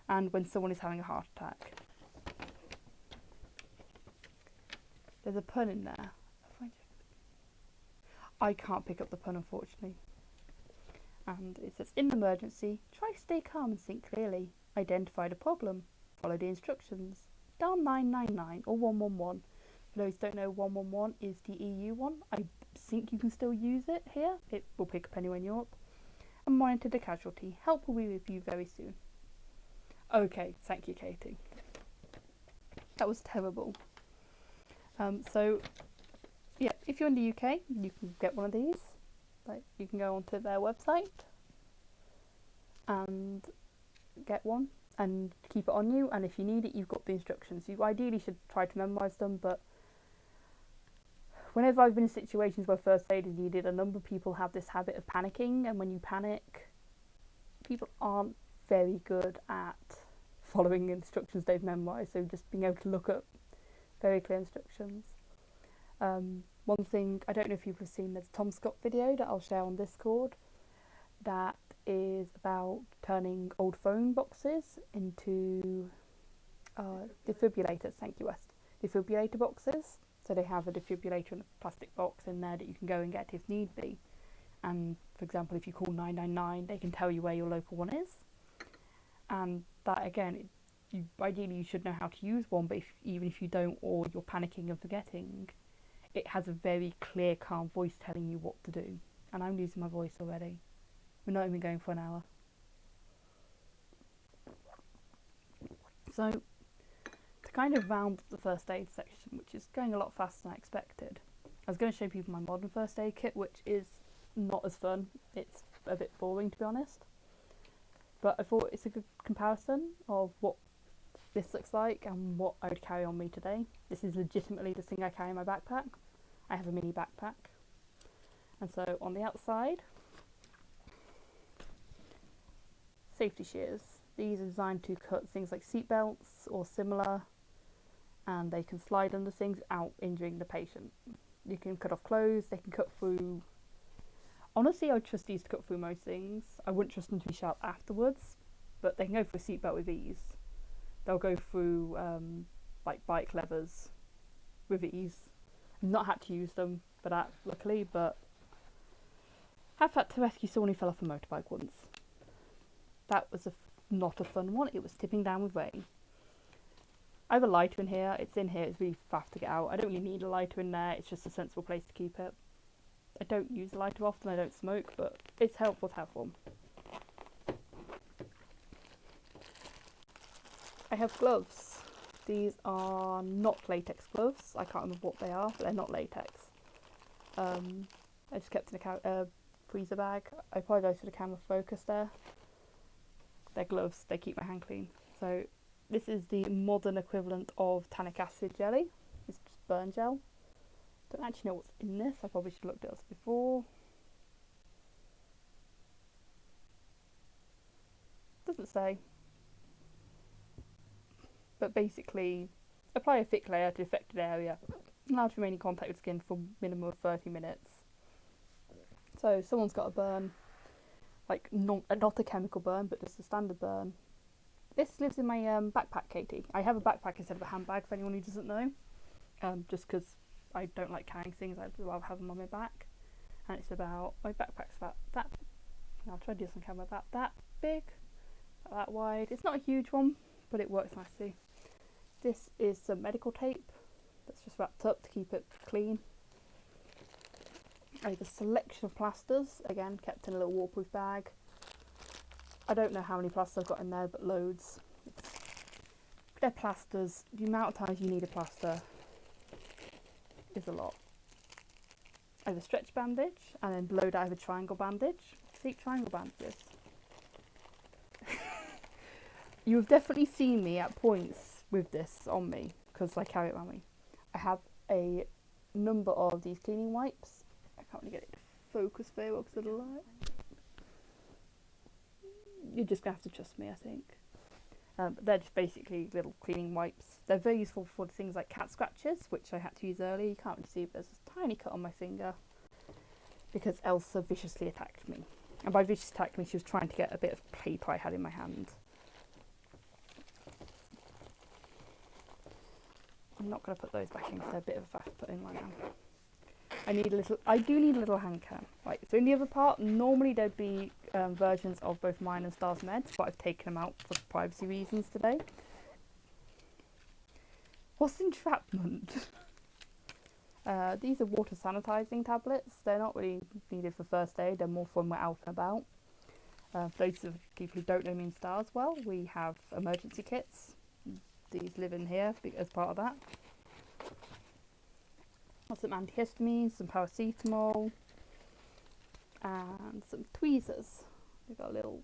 and when someone is having a heart attack. There's a pun in there. I can't pick up the pun, unfortunately. And it says, in an emergency, try to stay calm and think clearly. Identify the problem. Follow the instructions. Dial 999 or 111. For those who don't know, 111 is the EU one. I think you can still use it here. It will pick up anywhere in Europe. And monitor the casualty. Help will be with you very soon. Okay, thank you, Katie. That was terrible. So, yeah, if you're in the UK, you can get one of these. Like, you can go onto their website and get one and keep it on you. And if you need it, you've got the instructions. You ideally should try to memorise them, but whenever I've been in situations where first aid is needed, a number of people have this habit of panicking, and when you panic, people aren't very good at following instructions they've memorised, so just being able to look at very clear instructions. One thing, I don't know if people have seen, there's a Tom Scott video that I'll share on Discord that is about turning old phone boxes into defibrillators. Thank you, West. Defibrillator boxes. So they have a defibrillator in a plastic box in there that you can go and get if need be. And for example, if you call 999, they can tell you where your local one is. And that again, ideally you should know how to use one, but even if you don't, or you're panicking and forgetting, it has a very clear, calm voice telling you what to do. And I'm losing my voice already. We're not even going for an hour. So, to kind of round up the first aid section, which is going a lot faster than I expected, I was going to show people my modern first aid kit, which is not as fun. It's a bit boring, to be honest. But I thought it's a good comparison of what this looks like and what I would carry on me today. This is legitimately the thing I carry in my backpack. I have a mini backpack. And so on the outside, safety shears. These are designed to cut things like seat belts or similar, and they can slide under things without injuring the patient. You can cut off clothes, they can cut through. Honestly, I would trust these to cut through most things. I wouldn't trust them to be sharp afterwards, but they can go through a seatbelt with ease. They'll go through like bike levers with ease. I've not had to use them for that, luckily, but I've had to rescue someone who fell off a motorbike once. That was not a fun one. It was tipping down with rain. I have a lighter in here. It's in here. It's really fast to get out. I don't really need a lighter in there. It's just a sensible place to keep it. I don't use a lighter often. I don't smoke, but it's helpful to have one. I have gloves. These are not latex gloves. I can't remember what they are, but they're not latex. I just kept in a freezer bag. I apologise for the camera focus there. They're gloves. They keep my hand clean. So this is the modern equivalent of tannic acid jelly. It's just burn gel. Don't actually know what's in this. I probably should have looked at this before. Doesn't say. But basically, apply a thick layer to the affected area. Allow to remain in contact with skin for a minimum of 30 minutes. So someone's got a burn, like not a chemical burn, but just a standard burn. This lives in my backpack, Katie. I have a backpack instead of a handbag for anyone who doesn't know. Just because I don't like carrying things, I'd rather have them on my back. And it's about, my backpack's about that, I'll try to do this on camera, about that big, about that wide. It's not a huge one, but it works nicely. This is some medical tape that's just wrapped up to keep it clean. I have a selection of plasters, again kept in a little waterproof bag. I don't know how many plasters I've got in there, but loads. They're plasters. The amount of times you need a plaster is a lot. I have a stretch bandage, and then below that I have a triangle bandage. See, triangle bandages. You have definitely seen me at points with this on me, because I carry it around me. I have a number of these cleaning wipes. I can't really get it to focus very well because of the light. You're just going to have to trust me, I think. But they're just basically little cleaning wipes. They're very useful for things like cat scratches, which I had to use earlier. You can't really see, but there's a tiny cut on my finger because Elsa viciously attacked me. And by viciously attacked me, she was trying to get a bit of paper I had in my hand. I'm not going to put those back in because they're a bit of a faff to put in right now. I do need a little hand cam. Right, so in the other part, normally there'd be versions of both mine and Star's meds, but I've taken them out for privacy reasons today. What's entrapment? These are water sanitizing tablets. They're not really needed for first aid, they're more for when we're out and about. For those of people who don't know me and Stars well, we have emergency kits. These live in here as part of that. Some antihistamines, some paracetamol, and some tweezers. We've got a little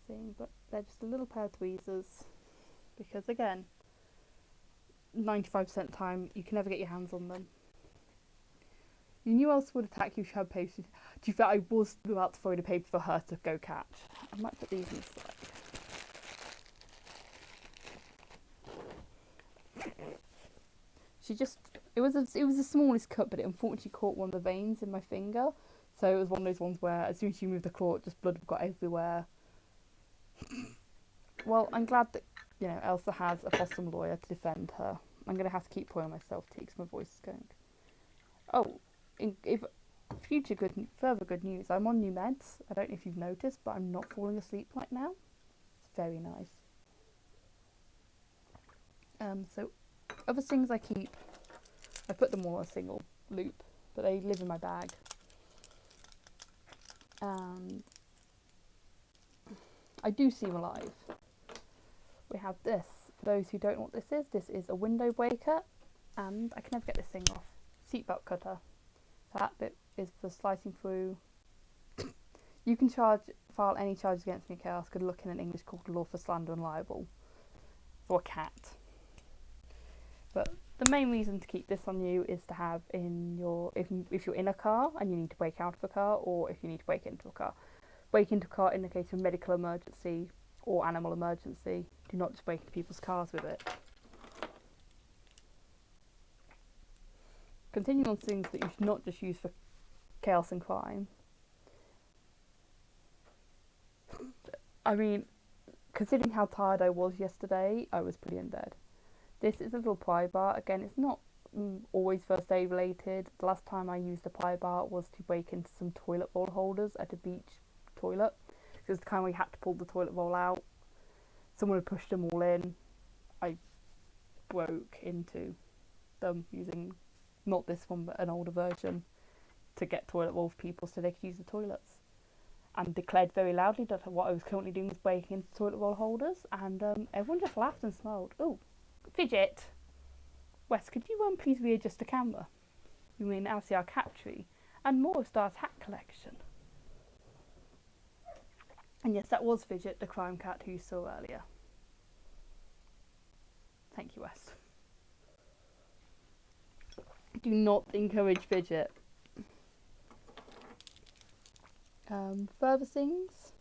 thing, but they're just a little pair of tweezers because, again, 95% of the time you can never get your hands on them. You knew Elsa would attack you if you had paper. To be fair, I was about to throw the paper for her to go catch. I might put these in the side. It was the smallest cut, but it unfortunately caught one of the veins in my finger. So it was one of those ones where as soon as you move the claw, just blood got everywhere. Well, I'm glad that, you know, Elsa has a possum lawyer to defend her. I'm going to have to keep pouring myself tea because my voice is going. Oh, further good news, I'm on new meds. I don't know if you've noticed, but I'm not falling asleep right now. It's very nice. So other things I keep, I put them all in a single loop, but they live in my bag. I do seem alive. We have this. For those who don't know what this is a window breaker, and I can never get this thing off. Seatbelt cutter. That bit is for slicing through. You can file any charges against me, Chaos. Could look in an English court of law for slander and libel. For a cat. But the main reason to keep this on you is to have in your, if you're in a car and you need to break out of a car, or if you need to break into a car. Break into a car in the case of medical emergency or animal emergency. Do not just break into people's cars with it. Continuing on things that you should not just use for chaos and crime. I mean, considering how tired I was yesterday, I was pretty undead. This is a little pry bar. Again, it's not always first aid related. The last time I used a pry bar was to break into some toilet roll holders at a beach toilet. It was the kind where you had to pull the toilet roll out. Someone had pushed them all in. I broke into them using not this one but an older version to get toilet roll for people so they could use the toilets. And declared very loudly that what I was currently doing was breaking into toilet roll holders, and everyone just laughed and smiled. Oh, Fidget! Wes, could you please readjust the camera? You may now see our cat tree and more of Star's hat collection. And yes, that was Fidget, the crime cat who you saw earlier. Thank you, Wes. Do not encourage fidget. Further things.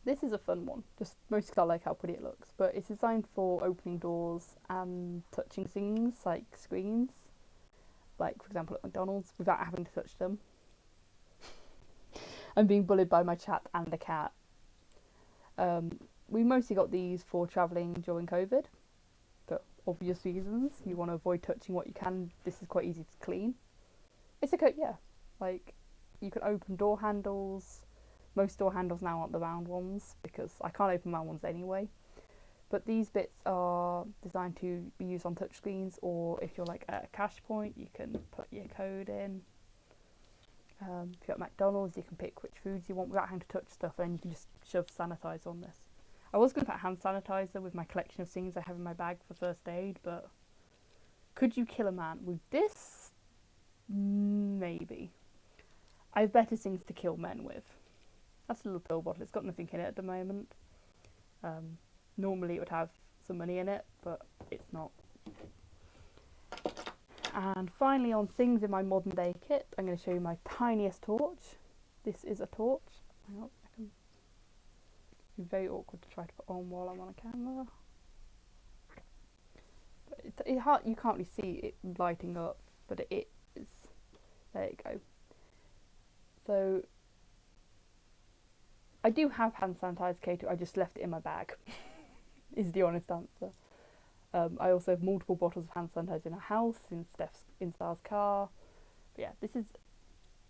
This is a fun one, just mostly because I like how pretty it looks, but it's designed for opening doors and touching things like screens, like for example at McDonald's, without having to touch them. I'm being bullied by my chat and the cat. We mostly got these for travelling during COVID, for obvious reasons. You want to avoid touching what you can. This is quite easy to clean. It's like you can open door handles. Most door handles now aren't the round ones because I can't open round ones anyway. But these bits are designed to be used on touchscreens, or if you're like at a cash point, you can put your code in. If you're at McDonald's, you can pick which foods you want without having to touch stuff, and you can just shove sanitizer on this. I was going to put hand sanitizer with my collection of things I have in my bag for first aid, but could you kill a man with this? Maybe. I have better things to kill men with. That's a little pill bottle. It's got nothing in it at the moment. Normally it would have some money in it, but it's not. And finally, on things in my modern day kit, I'm going to show you my tiniest torch. This is a torch. Hang on a second. It's very awkward to try to put on while I'm on a camera. But you can't really see it lighting up, but it is. There you go. So I do have hand sanitizer, Kato. I just left it in my bag. Is the honest answer. I also have multiple bottles of hand sanitizer in our house, in Star's car. But yeah,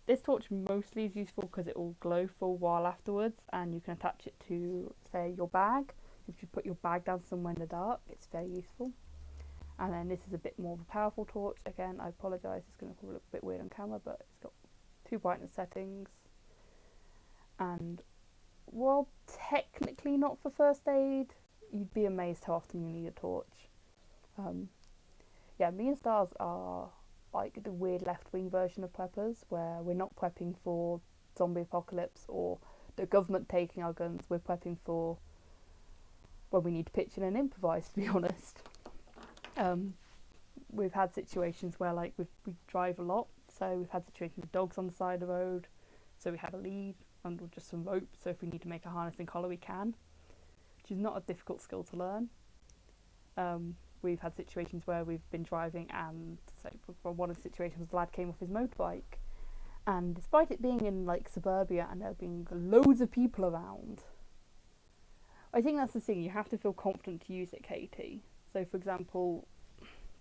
this torch mostly is useful because it will glow for a while afterwards, and you can attach it to, say, your bag. If you put your bag down somewhere in the dark, it's very useful. And then this is a bit more of a powerful torch. Again, I apologise, it's going to look a bit weird on camera, but it's got 2 brightness settings. And while technically not for first aid, you'd be amazed how often you need a torch. Yeah, me and Stars are like the weird left-wing version of preppers, where we're not prepping for zombie apocalypse or the government taking our guns. We're prepping for when we need to pitch in and improvise, to be honest. We've had situations where like we drive a lot, so we've had situations with dogs on the side of the road, so we have a lead and just some rope, so if we need to make a harness and collar we can, which is not a difficult skill to learn. We've had situations where we've been driving and so for one of the situations the lad came off his motorbike, and despite it being in like suburbia and there being loads of people around, I think that's the thing, you have to feel confident to use it, Katie. So for example,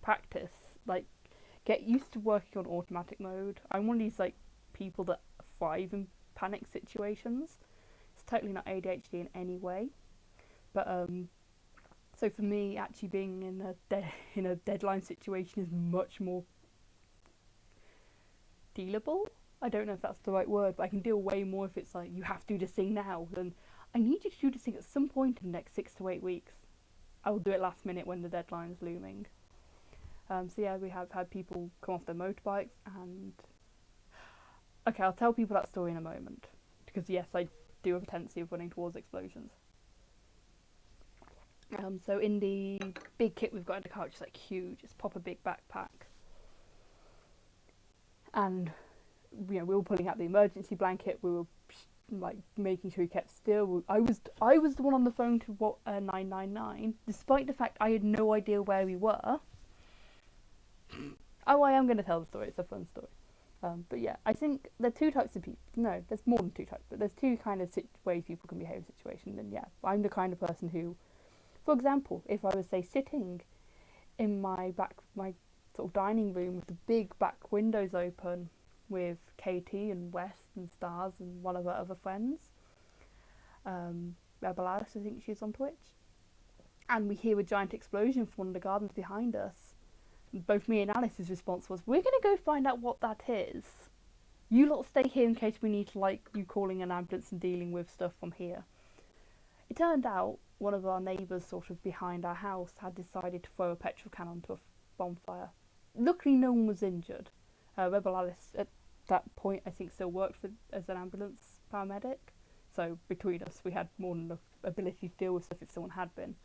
practice, like get used to working on automatic mode. I'm one of these like people that thrive in panic situations. It's totally not ADHD in any way, but so for me, actually being in a deadline situation is much more dealable. I don't know if that's the right word, but I can deal way more if it's like you have to do this thing now than I need you to do this thing at some point in the next 6 to 8 weeks. I will do it last minute when the deadline is looming. So yeah, we have had people come off their motorbikes and... Okay, I'll tell people that story in a moment, because yes, I do have a tendency of running towards explosions. So in the big kit we've got in the car, which is like huge, it's proper big backpack. And you know, we were pulling out the emergency blanket, we were like making sure we kept still. I was the one on the phone to 999, despite the fact I had no idea where we were. Oh, I am going to tell the story, it's a fun story. But yeah, I think there are 2 types of people. No, there's more than 2 types, but there's 2 kind of ways people can behave in situations. And yeah, I'm the kind of person who, for example, if I was say sitting in my sort of dining room with the big back windows open with Katie and West and Stars and one of her other friends, Rebel Alice, I think she's on Twitch, and we hear a giant explosion from one of the gardens behind us, both me and Alice's response was, we're going to go find out what that is. You lot stay here in case we need to, like, you calling an ambulance and dealing with stuff from here. It turned out one of our neighbours sort of behind our house had decided to throw a petrol can onto a bonfire. Luckily no one was injured. Rebel Alice at that point I think still worked as an ambulance paramedic, so between us we had more than enough ability to deal with stuff if someone had been.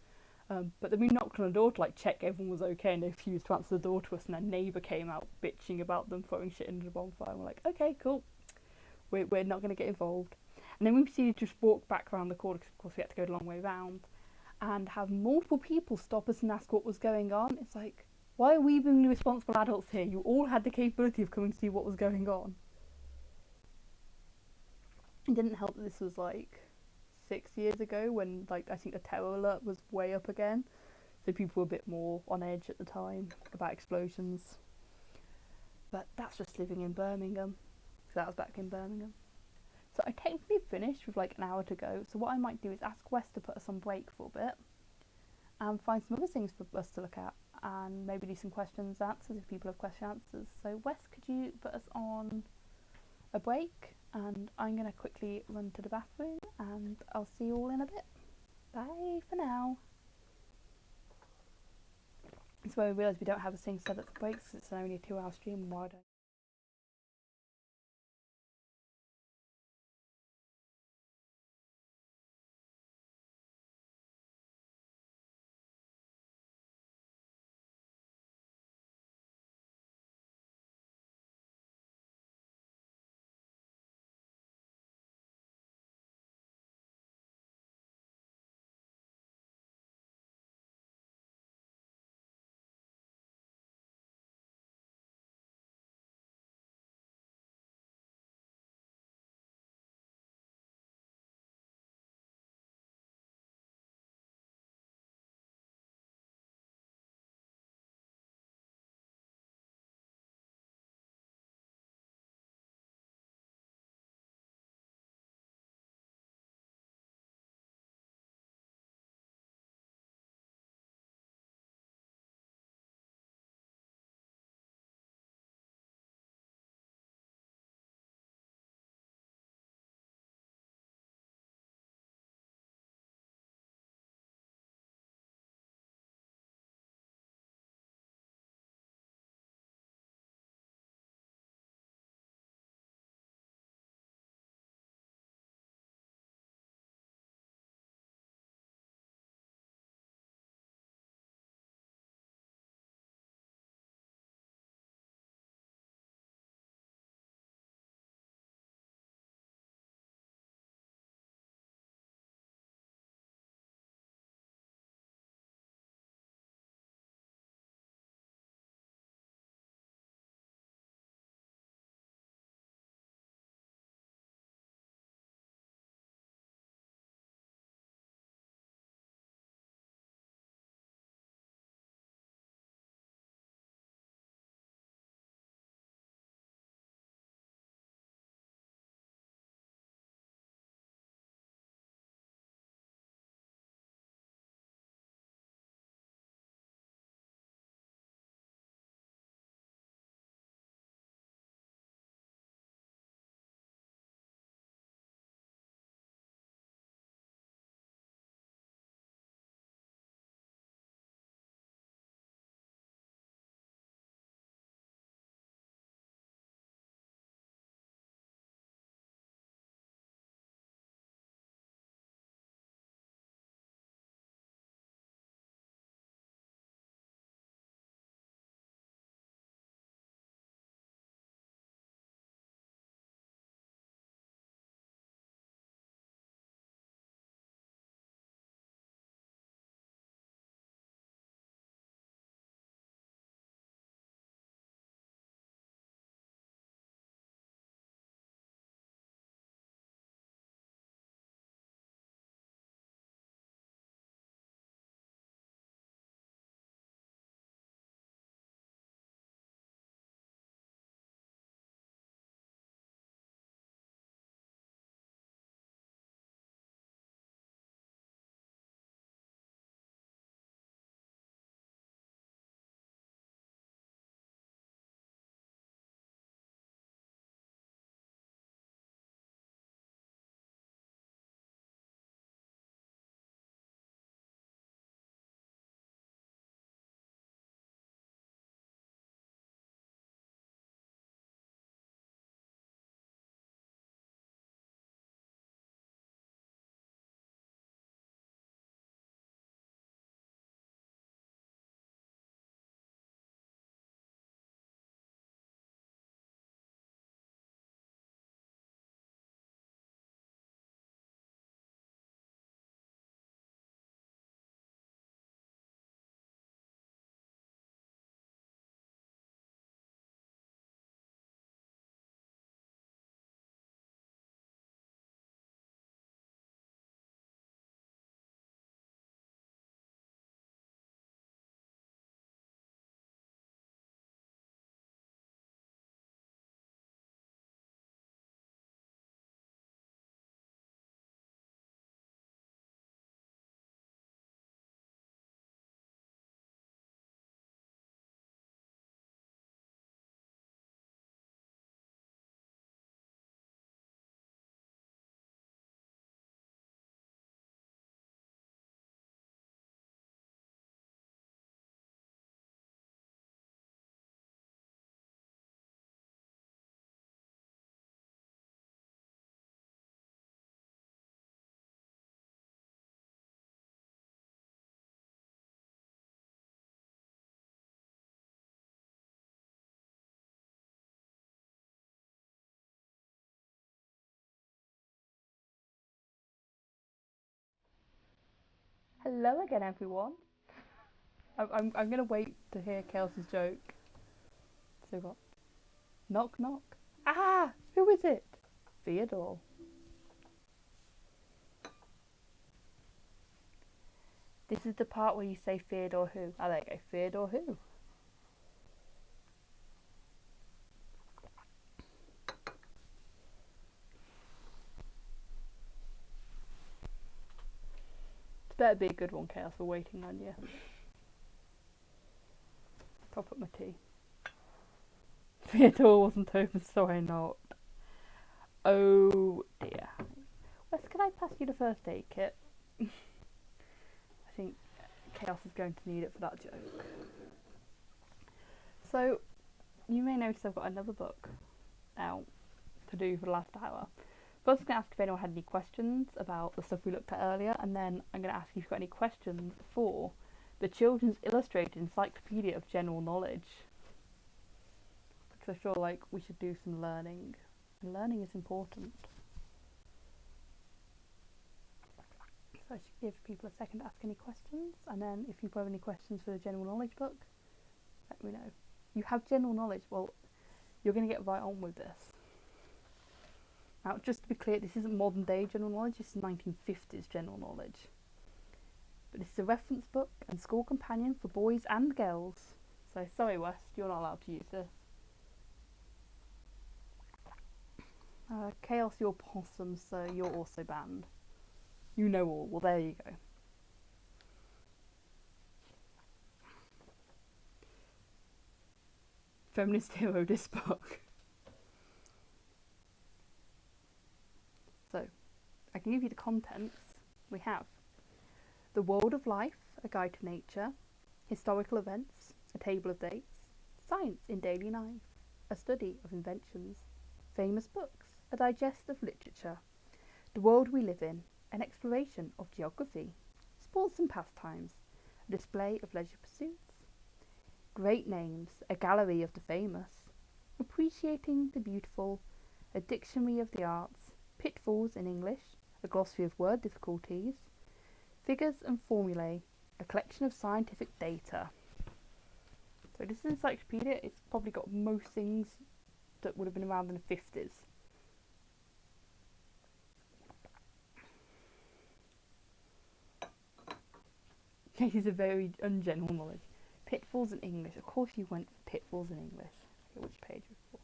But then we knocked on the door to like check everyone was okay, and they refused to answer the door to us. And their neighbour came out bitching about them throwing shit into the bonfire. And we're like, okay, cool, we're not going to get involved. And then we proceeded to just walk back around the corner because of course we had to go the long way round, and have multiple people stop us and ask what was going on. It's like, why are we being the responsible adults here? You all had the capability of coming to see what was going on. It didn't help that this was like 6 years ago when like I think the terror alert was way up again, so people were a bit more on edge at the time about explosions. But that's just living in Birmingham, because that was back in Birmingham. So I technically finished with like an hour to go, so what I might do is ask Wes to put us on break for a bit and find some other things for us to look at, and maybe do some questions answers if people have question answers. So Wes, could you put us on a break, and I'm going to quickly run to the bathroom, and I'll see you all in a bit. Bye for now. So I realised we don't have a thing set up for breaks because it's only a 2-hour stream, and why don't Hello again, everyone. I'm gonna wait to hear Kelsey's joke. So what? Knock knock. Ah, who is it? Theodore. This is the part where you say Theodore who. Oh, there you go. Theodore who? It better be a good one, Chaos. We're waiting on you. Top up my tea. Theodore wasn't open, so I not. Oh dear. Wes, can I pass you the first aid kit? I think Chaos is going to need it for that joke. So, you may notice I've got another book out to do for the last hour. First, I'm going to ask if anyone had any questions about the stuff we looked at earlier, and then I'm going to ask if you've got any questions for the Children's Illustrated Encyclopedia of General Knowledge. Because I feel like we should do some learning, and learning is important. So I should give people a second to ask any questions, and then if you have any questions for the General Knowledge book, let me know. You have General Knowledge, well, you're going to get right on with this. Now, just to be clear, this isn't modern day general knowledge, this is 1950s general knowledge. But this is a reference book and school companion for boys and girls. So, sorry West, you're not allowed to use this. Chaos, you're possum, so you're also banned. You know all, well there you go. Feminist hero, this book. So, I can give you the contents. We have The World of Life, a guide to nature, historical events, a table of dates, science in daily life, a study of inventions, famous books, a digest of literature, the world we live in, an exploration of geography, sports and pastimes, a display of leisure pursuits, great names, a gallery of the famous, appreciating the beautiful, a dictionary of the arts, pitfalls in English, a glossary of word difficulties, figures and formulae, a collection of scientific data. So this encyclopedia, it's probably got most things that would have been around in the 50s. This is a very ungeneral knowledge. Pitfalls in English. Of course you went for pitfalls in English. Okay, which page was it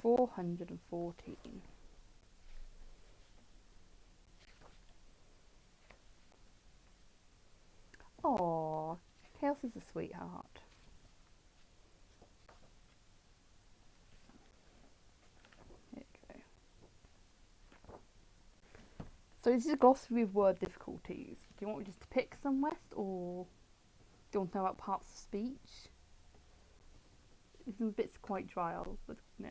for? 414. Aww, Chaos is a sweetheart. Here we go. So this is a glossary of word difficulties. Do you want me just to pick some, West, or do you want to know about parts of speech? Some bits are quite dry, but yeah.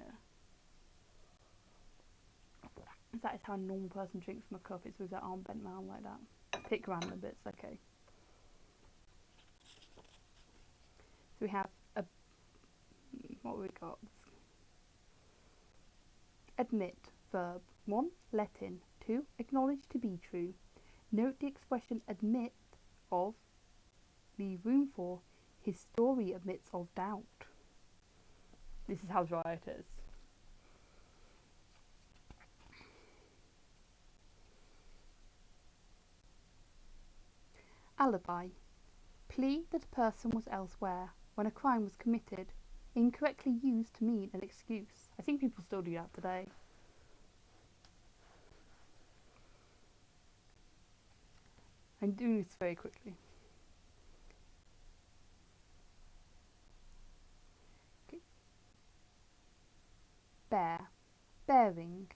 That is how a normal person drinks from a cup. It's with their arm bent round like that. Pick random bits, okay. So we have what have we got? Admit, verb. 1. Let in. 2. Acknowledge to be true. Note the expression admit of, leave room for, his story admits of doubt. This is how dry it is. Alibi. Plea that a person was elsewhere when a crime was committed, incorrectly used to mean an excuse. I think people still do that today. I'm doing this very quickly. Okay. Bear, bearing.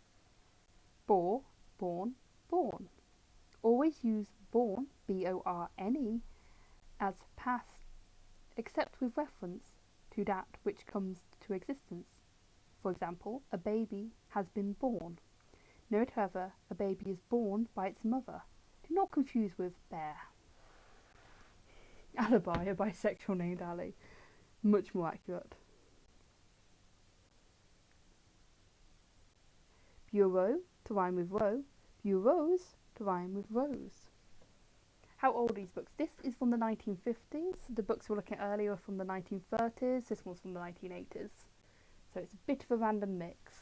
Bore, born, born. Always use born, B-O-R-N-E, as past, except with reference to that which comes to existence. For example, a baby has been born. Note, however, a baby is born by its mother. Do not confuse with bear. Alibi, a bisexual named Ali. Much more accurate. Bureau, to rhyme with row. Bureaus, to rhyme with rose. How old are these books? This is from the 1950s. The books we're looking at earlier are from the 1930s. This one's from the 1980s. So it's a bit of a random mix.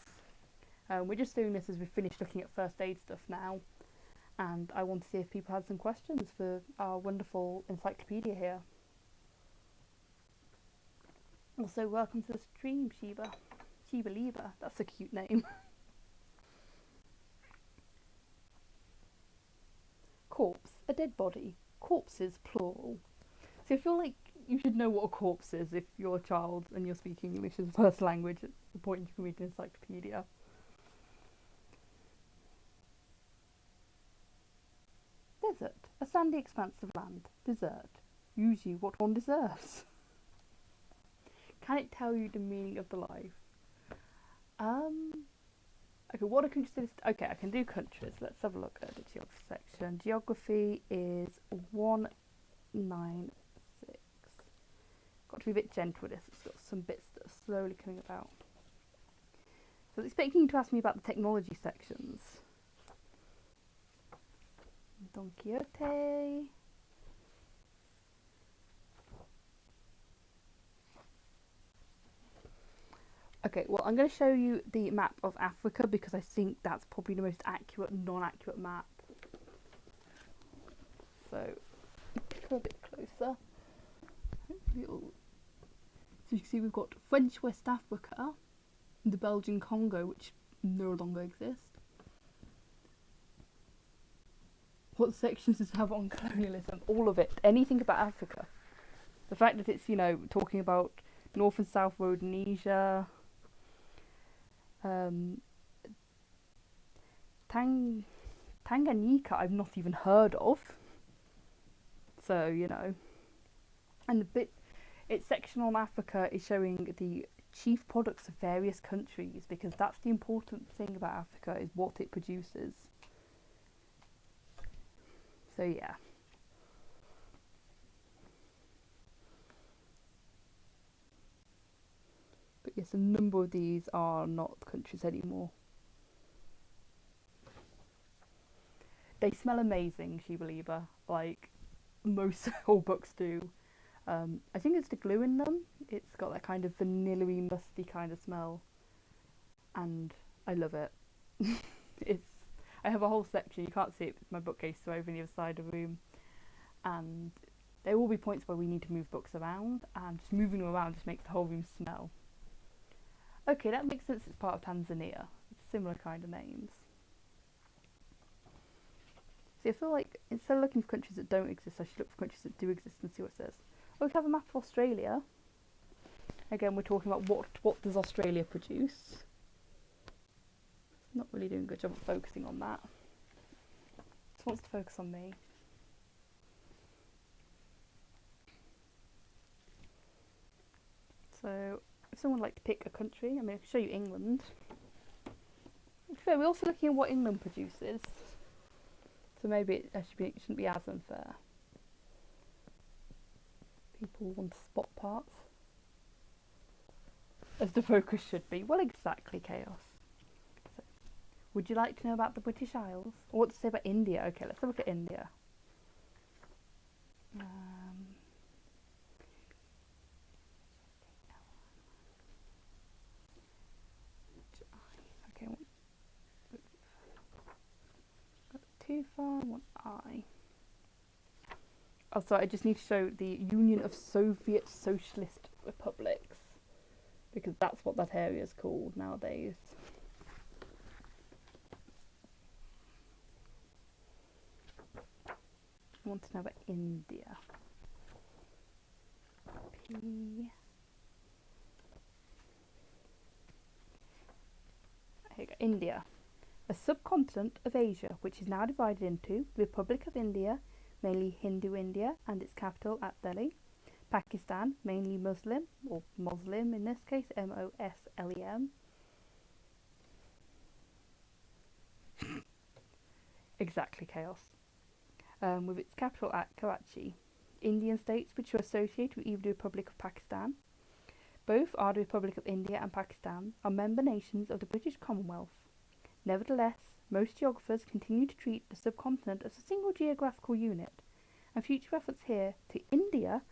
We're just doing this as we finish looking at first aid stuff now. And I want to see if people had some questions for our wonderful encyclopedia here. Also, welcome to the stream, Sheba. Sheba Liba. That's a cute name. Corpse. A dead body. Corpses, plural. So I feel like you should know what a corpse is if you're a child and you're speaking English as a first language at the point you can read an encyclopedia. Desert. A sandy expanse of land. Desert. Usually what one deserves. Can it tell you the meaning of the life? Okay, what are countries? Okay, I can do countries. Let's have a look at the geography section. Geography is 196. Got to be a bit gentle with this. It's got some bits that are slowly coming about. So I was expecting you to ask me about the technology sections. Don Quixote. Okay, well, I'm going to show you the map of Africa because I think that's probably the most accurate, non-accurate map. So, come a bit closer. So you can see we've got French West Africa, the Belgian Congo, which no longer exist. What sections does it have on colonialism? All of it. Anything about Africa. The fact that it's, you know, talking about North and South Rhodesia, Tanganyika I've not even heard of. So, you know. And the bit, its section on Africa is showing the chief products of various countries because that's the important thing about Africa is what it produces. So, yeah. But yes, a number of these are not countries anymore. They smell amazing, Sheba Liba, like most all books do. I think it's the glue in them. It's got that kind of vanilla-y, musty kind of smell. And I love it. I have a whole section, you can't see it, it's my bookcase so over on the other side of the room. And there will be points where we need to move books around, and just moving them around just makes the whole room smell. Okay, that makes sense, it's part of Tanzania. It's similar kind of names. See, I feel like instead of looking for countries that don't exist, I should look for countries that do exist and see what it says. Oh, we have a map of Australia. Again, we're talking about what does Australia produce. It's not really doing a good job of focusing on that. It just wants to focus on me. So, if someone would like to pick a country, I mean, I can show you England. Fair, we're also looking at what England produces. So maybe it shouldn't be as unfair. People want to spot parts. As the focus should be. Well, exactly, Chaos. So, would you like to know about the British Isles? Or what to say about India? Okay, let's have a look at India. Okay, too far, one eye. Oh, sorry, I just need to show the Union of Soviet Socialist Republics, because that's what that area is called nowadays. I want to know about India. P. Here you go, India. A subcontinent of Asia, which is now divided into the Republic of India, mainly Hindu India, and its capital at Delhi. Pakistan, mainly Muslim, or Muslim in this case, M-O-S-L-E-M. Exactly, Chaos. With its capital at Karachi. Indian states which are associated with either the Republic of Pakistan. Both are the Republic of India and Pakistan, are member nations of the British Commonwealth. Nevertheless, most geographers continue to treat the subcontinent as a single geographical unit, And future reference here to India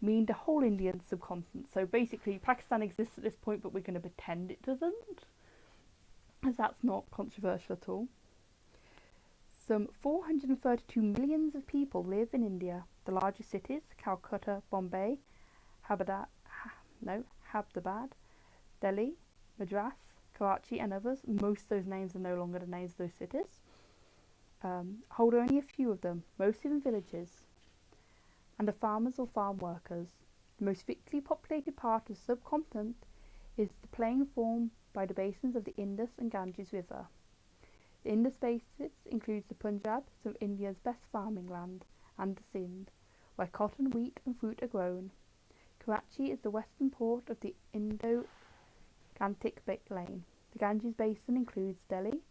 mean the whole Indian subcontinent. So basically Pakistan exists at this point, but we're going to pretend it doesn't, as that's not controversial at all. Some 432 millions of people live in India. The largest cities, Calcutta, Bombay, Hyderabad, Delhi, Madras, Karachi and others, most of those names are no longer the names of those cities, hold only a few of them, mostly in villages. And the farmers or farm workers. The most thickly populated part of the subcontinent is the plain formed by the basins of the Indus and Ganges River. The Indus basin includes the Punjab, some of India's best farming land, and the Sindh, where cotton, wheat and fruit are grown. Karachi is the western port of the Indo-Gangetic Plain. The Ganges basin includes Delhi,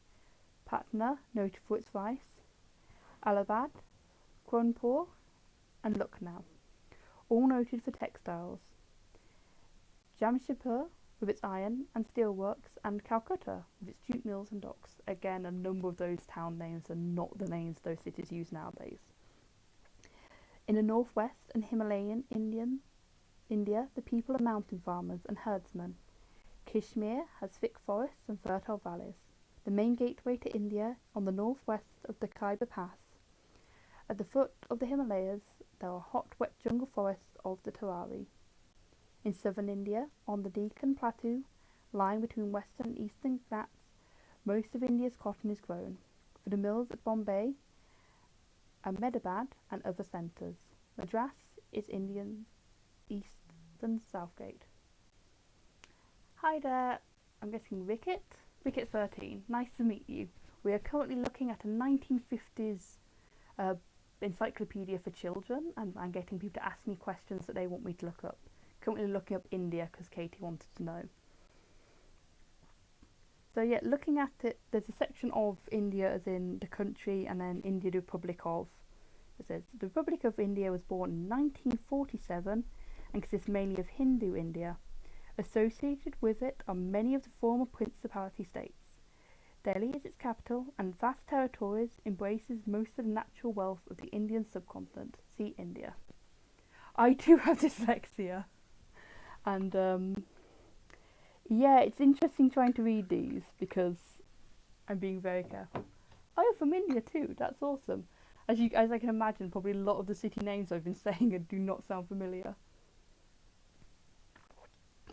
Patna, noted for its rice, Allahabad, Kanpur and Lucknow, all noted for textiles. Jamshedpur with its iron and steel works, and Calcutta with its jute mills and docks. Again, a number of those town names are not the names those cities use nowadays. In the northwest and Himalayan India, the people are mountain farmers and herdsmen. Kashmir has thick forests and fertile valleys. The main gateway to India on the northwest of the Khyber Pass. At the foot of the Himalayas, there are hot, wet jungle forests of the Tarari. In southern India, on the Deccan Plateau, lying between western and eastern Ghats, most of India's cotton is grown, for the mills at Bombay, Ahmedabad and other centres. Madras is India's eastern Southgate. Hi there, I'm getting Ricket. Ricket 13, nice to meet you. We are currently looking at a 1950s encyclopedia for children, and I'm getting people to ask me questions that they want me to look up. Currently looking up India because Katie wanted to know. So yeah, looking at it, there's a section of India as in the country, and then India, the Republic of. It says the Republic of India was born in 1947 and consists mainly of Hindu India. Associated with it are many of the former principality states. Delhi is its capital, and vast territories embraces most of the natural wealth of the Indian subcontinent. See India. I too have dyslexia, and yeah, it's interesting trying to read these because I'm being very careful. Oh, you're from India too. That's awesome. As I can imagine, probably a lot of the city names I've been saying do not sound familiar.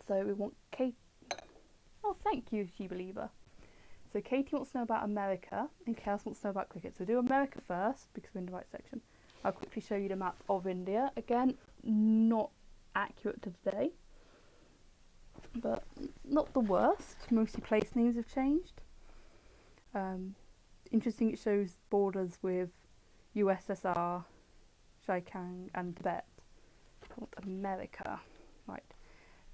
So we want Kate. Oh, thank you, She Believer. So Katie wants to know about America, and Chaos wants to know about cricket. So do America first, because we're in the right section. I'll quickly show you the map of India. Again, not accurate to today, but not the worst. Mostly place names have changed. Interesting, it shows borders with USSR, Shinkang and Tibet. I want America. Right.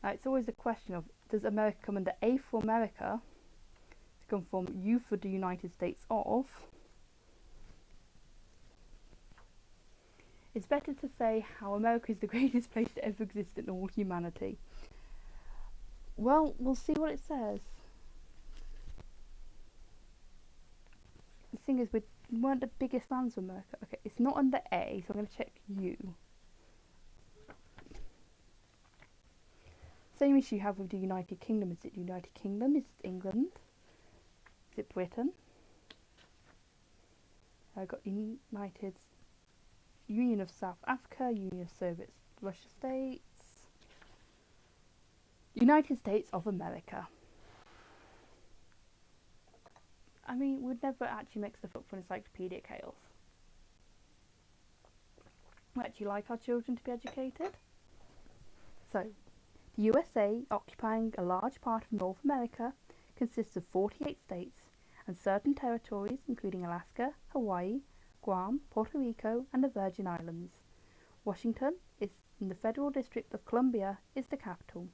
Now it's always a question of, does America come under A for America, to come from U for the United States of? It's better to say how America is the greatest place to ever exist in all humanity. Well, we'll see what it says. The thing is, we weren't the biggest fans of America. Okay, it's not under A, so I'm going to check U. Same issue you have with the United Kingdom. Is it the United Kingdom? Is it England? Is it Britain? I've got United Union of South Africa, Union of Soviet Russia States, United States of America. I mean, we'd never actually mix stuff up for encyclopedia chaos. We actually like our children to be educated. So, the USA, occupying a large part of North America, consists of 48 states and certain territories including Alaska, Hawaii, Guam, Puerto Rico and the Virgin Islands. Washington is in the Federal District of Columbia is the capital.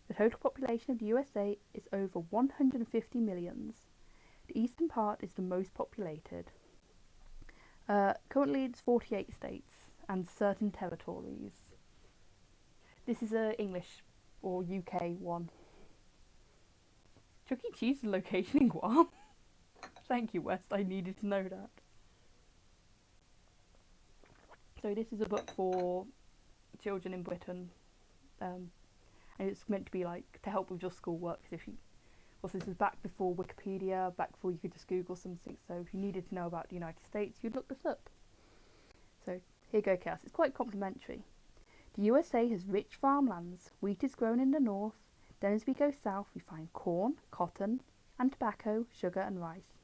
The total population of the USA is over 150 millions. The eastern part is the most populated. Currently it's 48 states and certain territories. This is a English or UK one. Chuck E. Cheese is location in Guam. Thank you, West, I needed to know that. So this is a book for children in Britain, and it's meant to be like to help with your schoolwork. If you, also this is back before Wikipedia, back before you could just Google something. So if you needed to know about the United States, you'd look this up. So here you go, Chaos. It's quite complimentary. The USA has rich farmlands. Wheat is grown in the north. Then as we go south, we find corn, cotton, and tobacco, sugar and rice.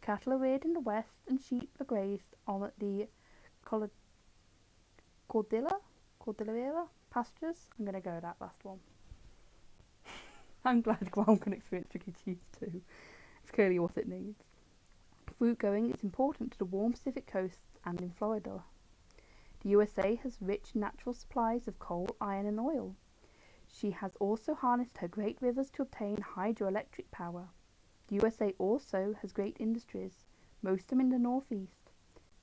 Cattle are reared in the west, and sheep are grazed on the Cordillera pastures. I'm going to go with that last one. I'm glad Guam can experience tricky cheese too. It's clearly what it needs. Fruit growing is important to the warm Pacific coast and in Florida. The USA has rich natural supplies of coal, iron and oil. She has also harnessed her great rivers to obtain hydroelectric power. The USA also has great industries, most of them in the northeast.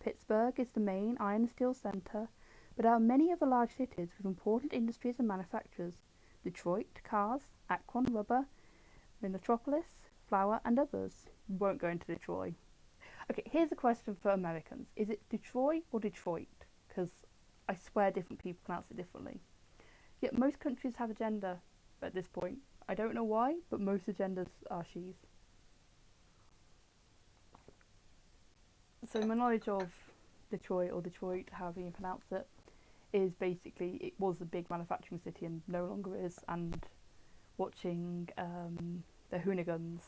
Pittsburgh is the main iron and steel centre, but there are many other large cities with important industries and manufacturers. Detroit, cars, Akron, rubber, Minneapolis, flour and others. We won't go into Detroit. Okay, here's a question for Americans. Is it Detroit or Detroit? Because I swear different people pronounce it differently. Yet most countries have a gender at this point. I don't know why, but most agendas are she's. So my knowledge of Detroit, or Detroit, however you pronounce it, is basically it was a big manufacturing city and no longer is, and watching the Hoonigans,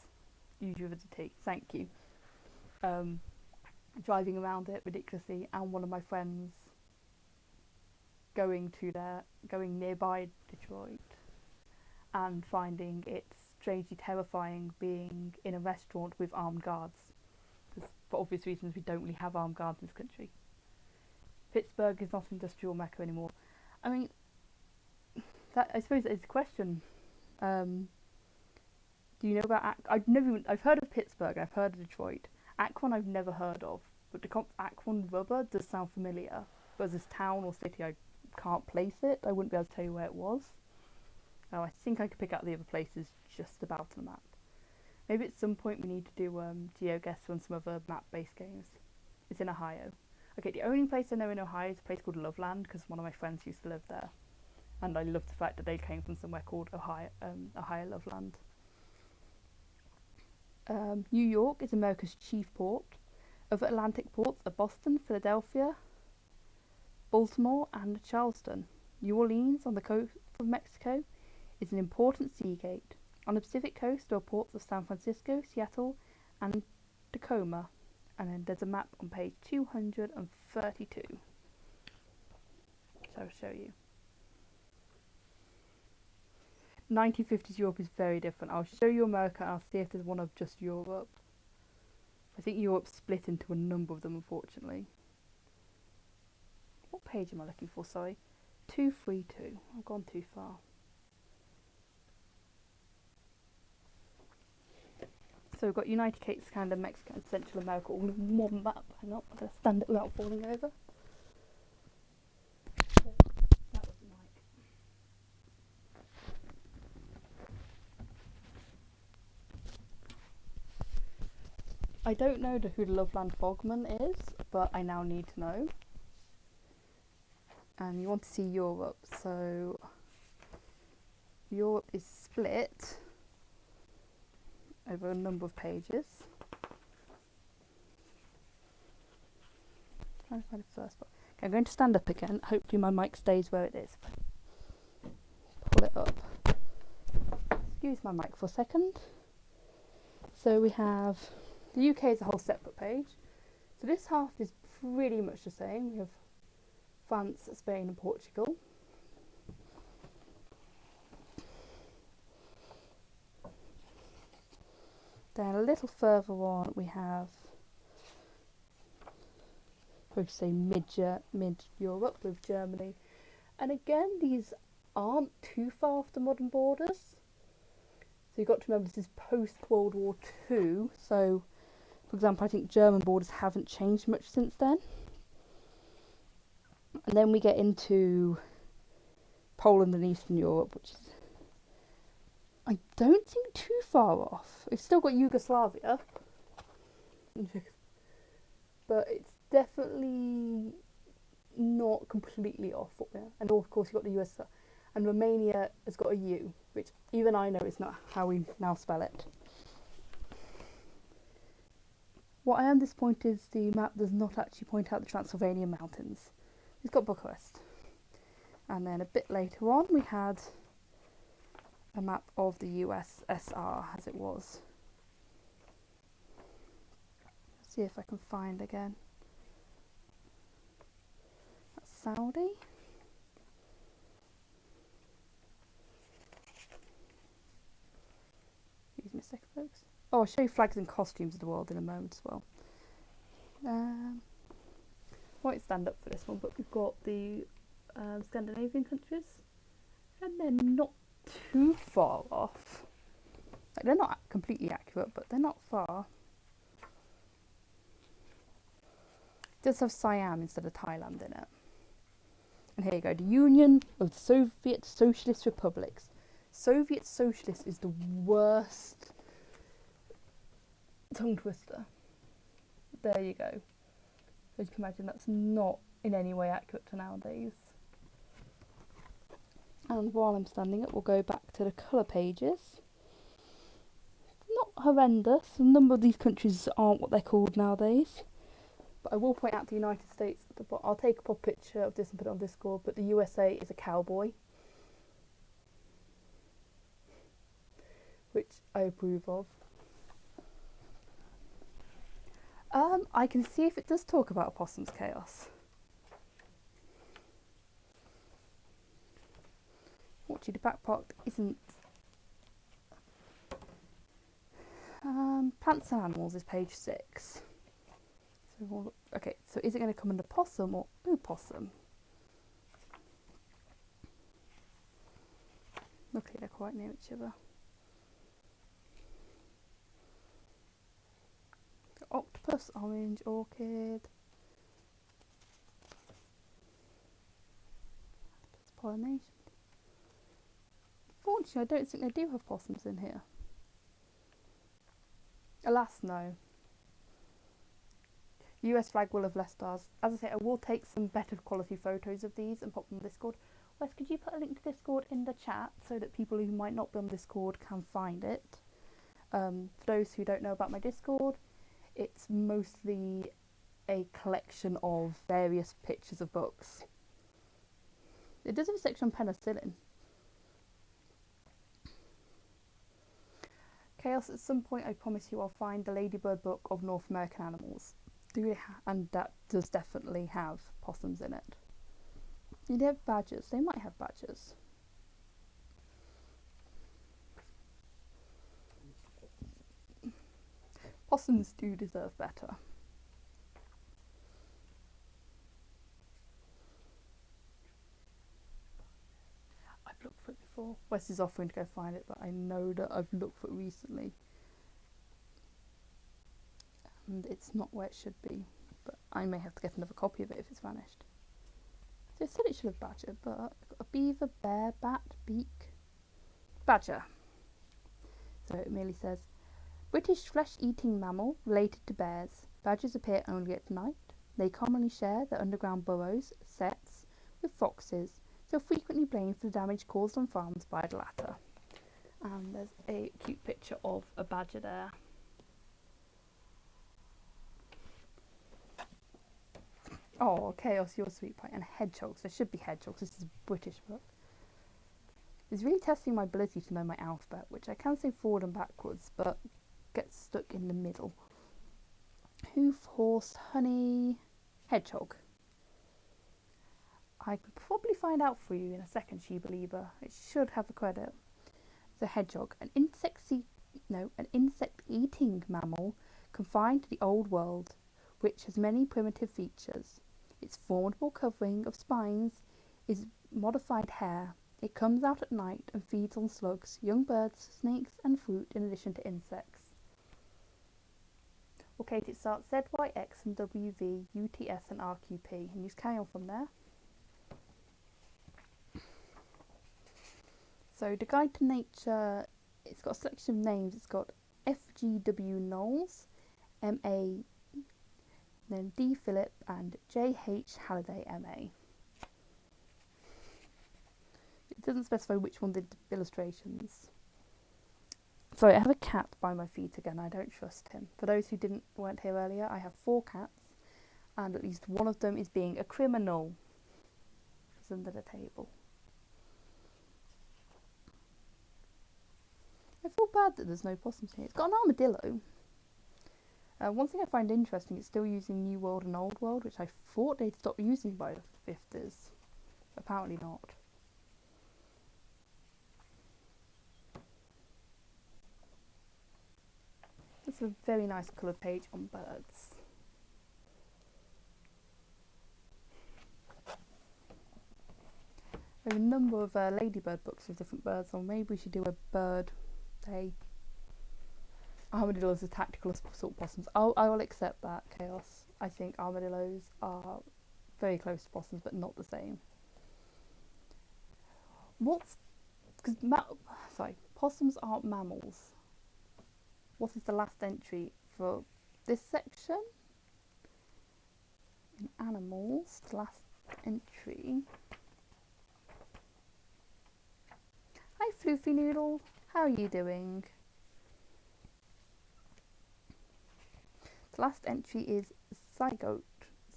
use you as a T, thank you, driving around it ridiculously, and one of my friends going nearby Detroit and finding it strangely terrifying being in a restaurant with armed guards, because for obvious reasons we don't really have armed guards in this country. Pittsburgh is not industrial mecca anymore. I mean, that I suppose is a question. Do you know about I've heard of Pittsburgh, I've heard of Detroit. Akron I've never heard of, but the Akron rubber does sound familiar. But as this town or city I can't place it. I wouldn't be able to tell you where it was. Oh, I think I could pick out the other places just about on the map. Maybe at some point we need to do GeoGuess on some other map-based games. It's in Ohio. Okay, the only place I know in Ohio is a place called Loveland, because one of my friends used to live there. And I love the fact that they came from somewhere called Ohio Loveland. New York is America's chief port. Other Atlantic ports are Boston, Philadelphia, Baltimore and Charleston. New Orleans on the coast of Mexico is an important sea gate. On the Pacific coast are ports of San Francisco, Seattle and Tacoma. And then there's a map on page 232. So I'll show you. 1950s Europe is very different. I'll show you America and I'll see if there's one of just Europe. I think Europe's split into a number of them, unfortunately. What page am I looking for? Sorry. 232. I've gone too far. So we've got United States, Canada, Mexico and Central America all in one map. Hang on, I'm going to stand it without falling over. That was the mic. I don't know who the Loveland Frogman is, but I now need to know. And you want to see Europe, so Europe is split over a number of pages. Trying to find the first one. Okay, I'm going to stand up again. Hopefully my mic stays where it is. Pull it up. Excuse my mic for a second. So we have the UK is a whole separate page. So this half is pretty much the same. We have France, Spain and Portugal. Then a little further on we have, supposed to say mid-Europe with Germany. And again, these aren't too far off the modern borders. So you've got to remember this is post-World War II. So, for example, I think German borders haven't changed much since then. And then we get into Poland and Eastern Europe, which is, I don't think, too far off. We've still got Yugoslavia. But it's definitely not completely off. And of course you've got the US, and Romania has got a U, which even I know is not how we now spell it. What I am disappointed is the map does not actually point out the Transylvanian mountains. It's got Bucharest. And then a bit later on we had a map of the USSR as it was. Let's see if I can find again. That's Saudi. Excuse me a second, folks. Oh, I'll show you flags and costumes of the world in a moment as well. Won't stand up for this one, but we've got the Scandinavian countries, and they're not too far off. Like, they're not completely accurate, but they're not far. It does have Siam instead of Thailand in it. And here you go, the Union of Soviet Socialist Republics. Soviet Socialist is the worst tongue twister. There you go. As you can imagine, that's not in any way accurate to nowadays. And while I'm standing up, we'll go back to the colour pages. Not horrendous. A number of these countries aren't what they're called nowadays. But I will point out the United States at the bottom. I'll take a pop picture of this and put it on Discord, but the USA is a cowboy, which I approve of. I can see if it does talk about opossums chaos. Fortunately, the back part isn't. Plants and animals is page 6. So okay, so is it going to come under possum or opossum? Luckily, they're quite near each other. Octopus, orange, orchid, pollination. Fortunately, I don't think they do have possums in here. Alas, no. US flag will have less stars. As I say, I will take some better quality photos of these and pop them on Discord. Wes, could you put a link to Discord in the chat so that people who might not be on Discord can find it? For those who don't know about my Discord, it's mostly a collection of various pictures of books. It does have a section on penicillin. Chaos, at some point I promise you I'll find the Ladybird book of North American animals. And that does definitely have possums in it. Do they have badgers? They might have badgers. Possums do deserve better. I've looked for it before. Wes is offering to go find it, but I know that I've looked for it recently. And it's not where it should be. But I may have to get another copy of it if it's vanished. So I said it should have badger, but I've got a beaver, bear, bat, beak. Badger. So it merely says, British flesh-eating mammal related to bears. Badgers appear only at night. They commonly share their underground burrows, sets, with foxes, so frequently blamed for the damage caused on farms by the latter. And there's a cute picture of a badger there. Oh, Chaos, your sweet pie. And hedgehogs. There should be hedgehogs. This is a British book. It's really testing my ability to know my alphabet, which I can say forward and backwards, but gets stuck in the middle. Hoof, horse, honey, hedgehog. I could probably find out for you in a second, she believer. It should have a credit. The hedgehog, an insect-eating mammal confined to the Old World, which has many primitive features. Its formidable covering of spines is modified hair. It comes out at night and feeds on slugs, young birds, snakes and fruit in addition to insects. Okay, it starts ZYX and WV, UTS and RQP, and you just carry on from there. So the Guide to Nature, it's got a selection of names. It's got FGW Knowles, then D. Phillip and J. H. Halliday, MA. It doesn't specify which one did the illustrations. Sorry, I have a cat by my feet again. I don't trust him. For those who weren't here earlier, I have 4 cats, and at least one of them is being a criminal. He's under the table. I feel bad that there's no possums here. It's got an armadillo. One thing I find interesting, it's still using New World and Old World, which I thought they'd stop using by the 50s. Apparently not. It's a very nice coloured page on birds. There are a number of ladybird books with different birds on. Maybe we should do a bird day. Armadillos are tactical assault possums. I will accept that, Chaos. I think armadillos are very close to possums, but not the same. Possums aren't mammals. What is the last entry for this section? In animals, the last entry. Hi, Floofy Noodle. How are you doing? The last entry is zygote.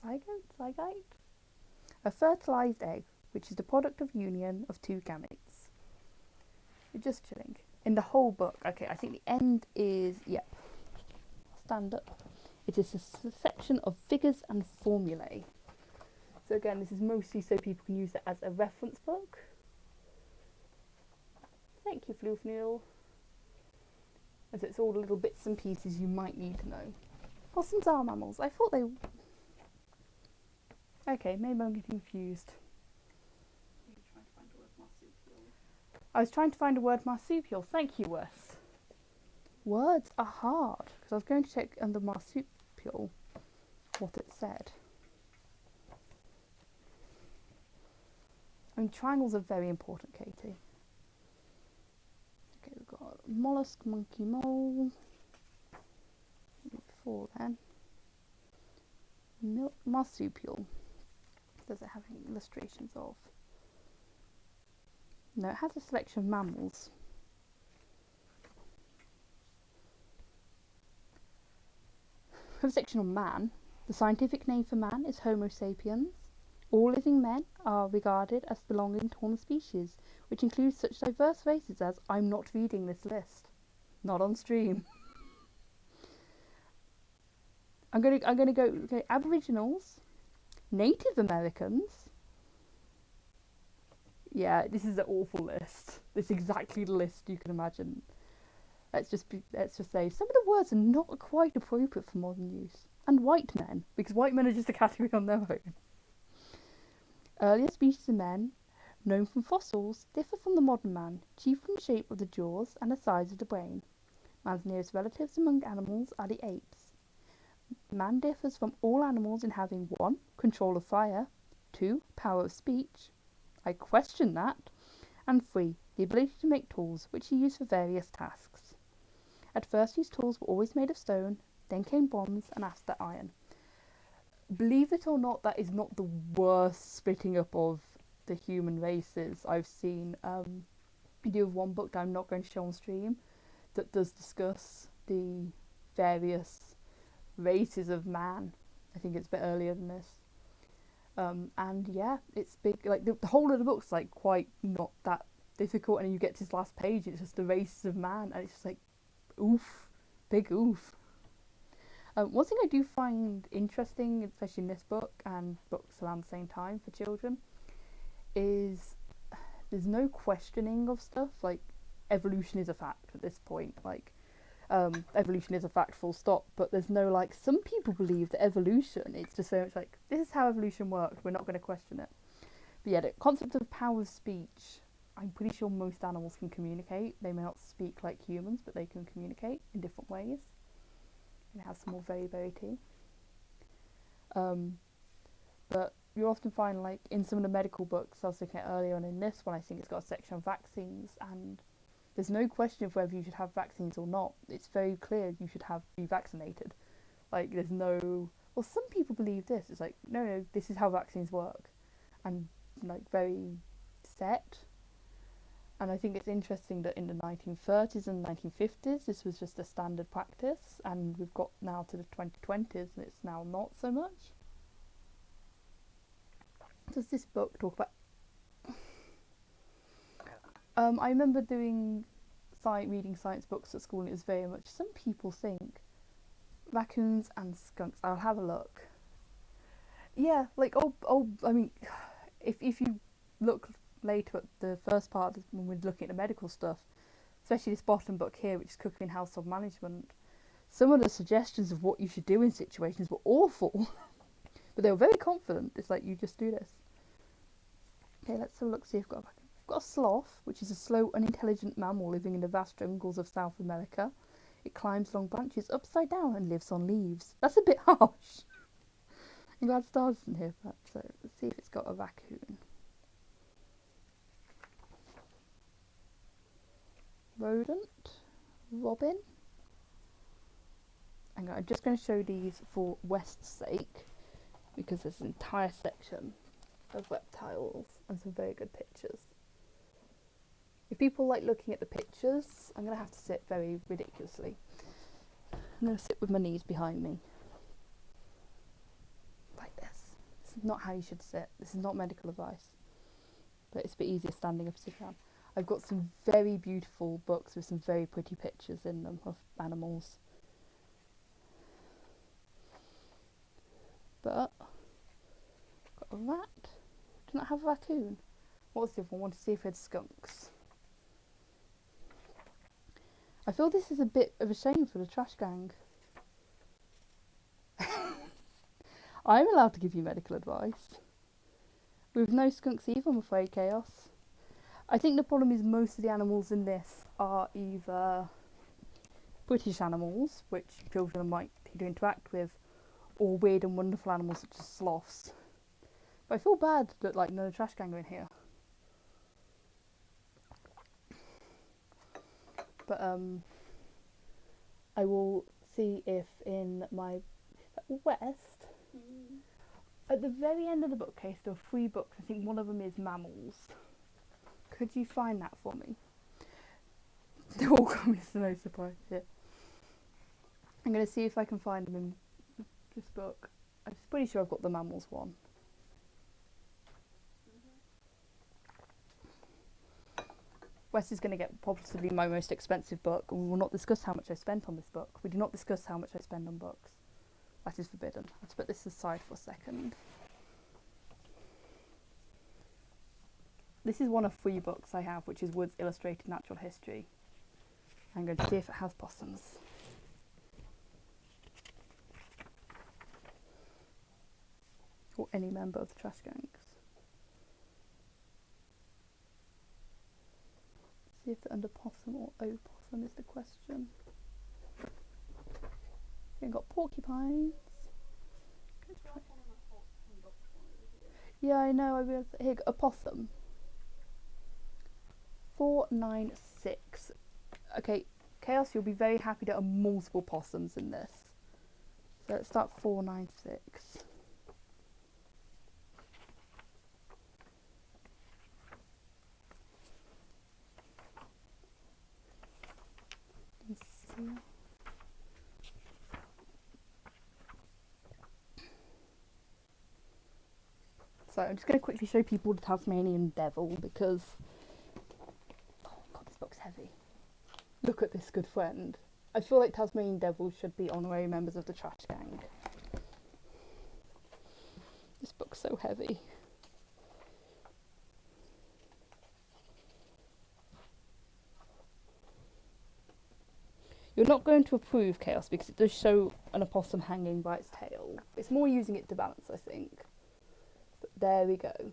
Zygote? A fertilised egg, which is the product of union of 2 gametes. You're just chilling. In the whole book, okay, I think the end is, yep. Stand up. It is a section of figures and formulae. So again, this is mostly so people can use it as a reference book. Thank you, Floofnoodle. As it's all the little bits and pieces you might need to know. Possums are mammals. I thought they... Okay, maybe I'm getting confused. I was trying to find a word marsupial. Thank you, Wes. Words are hard, because I was going to check under marsupial what it said. I mean, triangles are very important, Katie. Okay, we've got mollusk, monkey, mole. Before then, marsupial. Does it have any illustrations of? No, it has a selection of mammals. We have a section on man. The scientific name for man is Homo sapiens. All living men are regarded as belonging to one species, which includes such diverse races as... I'm not reading this list. Not on stream. I'm gonna go okay, Aboriginals, Native Americans. Yeah, this is an awful list. This is exactly the list you can imagine. Let's just say some of the words are not quite appropriate for modern use. And white men, because white men are just a category on their own. Earlier species of men, known from fossils, differ from the modern man, chiefly in the shape of the jaws and the size of the brain. Man's nearest relatives among animals are the apes. Man differs from all animals in having 1. Control of fire, 2. Power of speech, I question that, and 3. The ability to make tools, which he used for various tasks. At first these tools were always made of stone, then came bronze, and after iron. Believe it or not, that is not the worst splitting up of the human races I've seen. I do have one book that I'm not going to show on stream that does discuss the various races of man. I think it's a bit earlier than this. And yeah, it's big. Like the whole of the book's like quite not that difficult, and then you get to this last page, it's just the races of man, and it's just like, oof, big oof. One thing I do find interesting, especially in this book and books around the same time for children, is there's no questioning of stuff. Like evolution is a fact at this point. Like evolution is a fact, full stop. But there's no like, some people believe that evolution, it's just so much like, this is how evolution works, we're not going to question it. But yeah, the concept of power of speech, I'm pretty sure most animals can communicate. They may not speak like humans, but they can communicate in different ways. And it has some more variability. But you often find, like, in some of the medical books I was looking at earlier, and in this one I think it's got a section on vaccines, and there's no question of whether you should have vaccines or not. It's very clear you should be vaccinated. Like, there's no Well, some people believe this. It's like, no, this is how vaccines work, and like very set. And I think it's interesting that in the 1930s and 1950s, this was just a standard practice, and we've got now to the 2020s, and it's now not so much. Does this book talk about? I remember reading science books at school, and it was very much. Some people think raccoons and skunks. I'll have a look. Yeah, like I mean, if you look later at the first part when we're looking at the medical stuff, especially this bottom book here, which is cooking and household management, some of the suggestions of what you should do in situations were awful. But they were very confident. It's like, you just do this. Okay, let's have a look, see if I've got a sloth, which is a slow, unintelligent mammal living in the vast jungles of South America. It climbs long branches upside down and lives on leaves. That's a bit harsh. I'm glad Stars isn't here for that. So let's see if it's got a raccoon. Rodent, robin. I'm just going to show these for West's sake, because there's an entire section of reptiles and some very good pictures. If people like looking at the pictures, I'm going to have to sit very ridiculously. I'm going to sit with my knees behind me. Like this. This is not how you should sit. This is not medical advice. But it's a bit easier standing up and sitting down. I've got some very beautiful books with some very pretty pictures in them of animals. But got a rat. Do not have a raccoon. What's the other one? I want to see if it's skunks. I feel this is a bit of a shame for the trash gang. I'm allowed to give you medical advice. With no skunks either, I'm afraid, Chaos. I think the problem is most of the animals in this are either British animals, which children might to interact with, or weird and wonderful animals such as sloths. But I feel bad that like no trash gang are in here. But I will see if in my West, at the very end of the bookcase there are 3 books. I think one of them is Mammels. Could you find that for me? They're all coming as no surprise here. I'm going to see if I can find them in this book. I'm pretty sure I've got the Mammels one. Wes is going to get possibly my most expensive book, and we will not discuss how much I spent on this book. We do not discuss how much I spend on books. That is forbidden. Let's put this aside for a second. This is one of 3 books I have, which is Wood's Illustrated Natural History. I'm going to see if it has possums. Or any member of the trash gangs. See if they're under possum or opossum is the question. We've got porcupines. Yeah, I know. I realised. Here, a possum. 496. Okay, Chaos, you'll be very happy there are multiple possums in this. So let's start 496. Let's see. So I'm just going to quickly show people the Tasmanian Devil because, oh god, this book's heavy. Look at this good friend. I feel like Tasmanian Devils should be honorary members of the trash gang. This book's so heavy. You're not going to approve, Chaos, because it does show an opossum hanging by its tail. It's more using it to balance, I think. But there we go.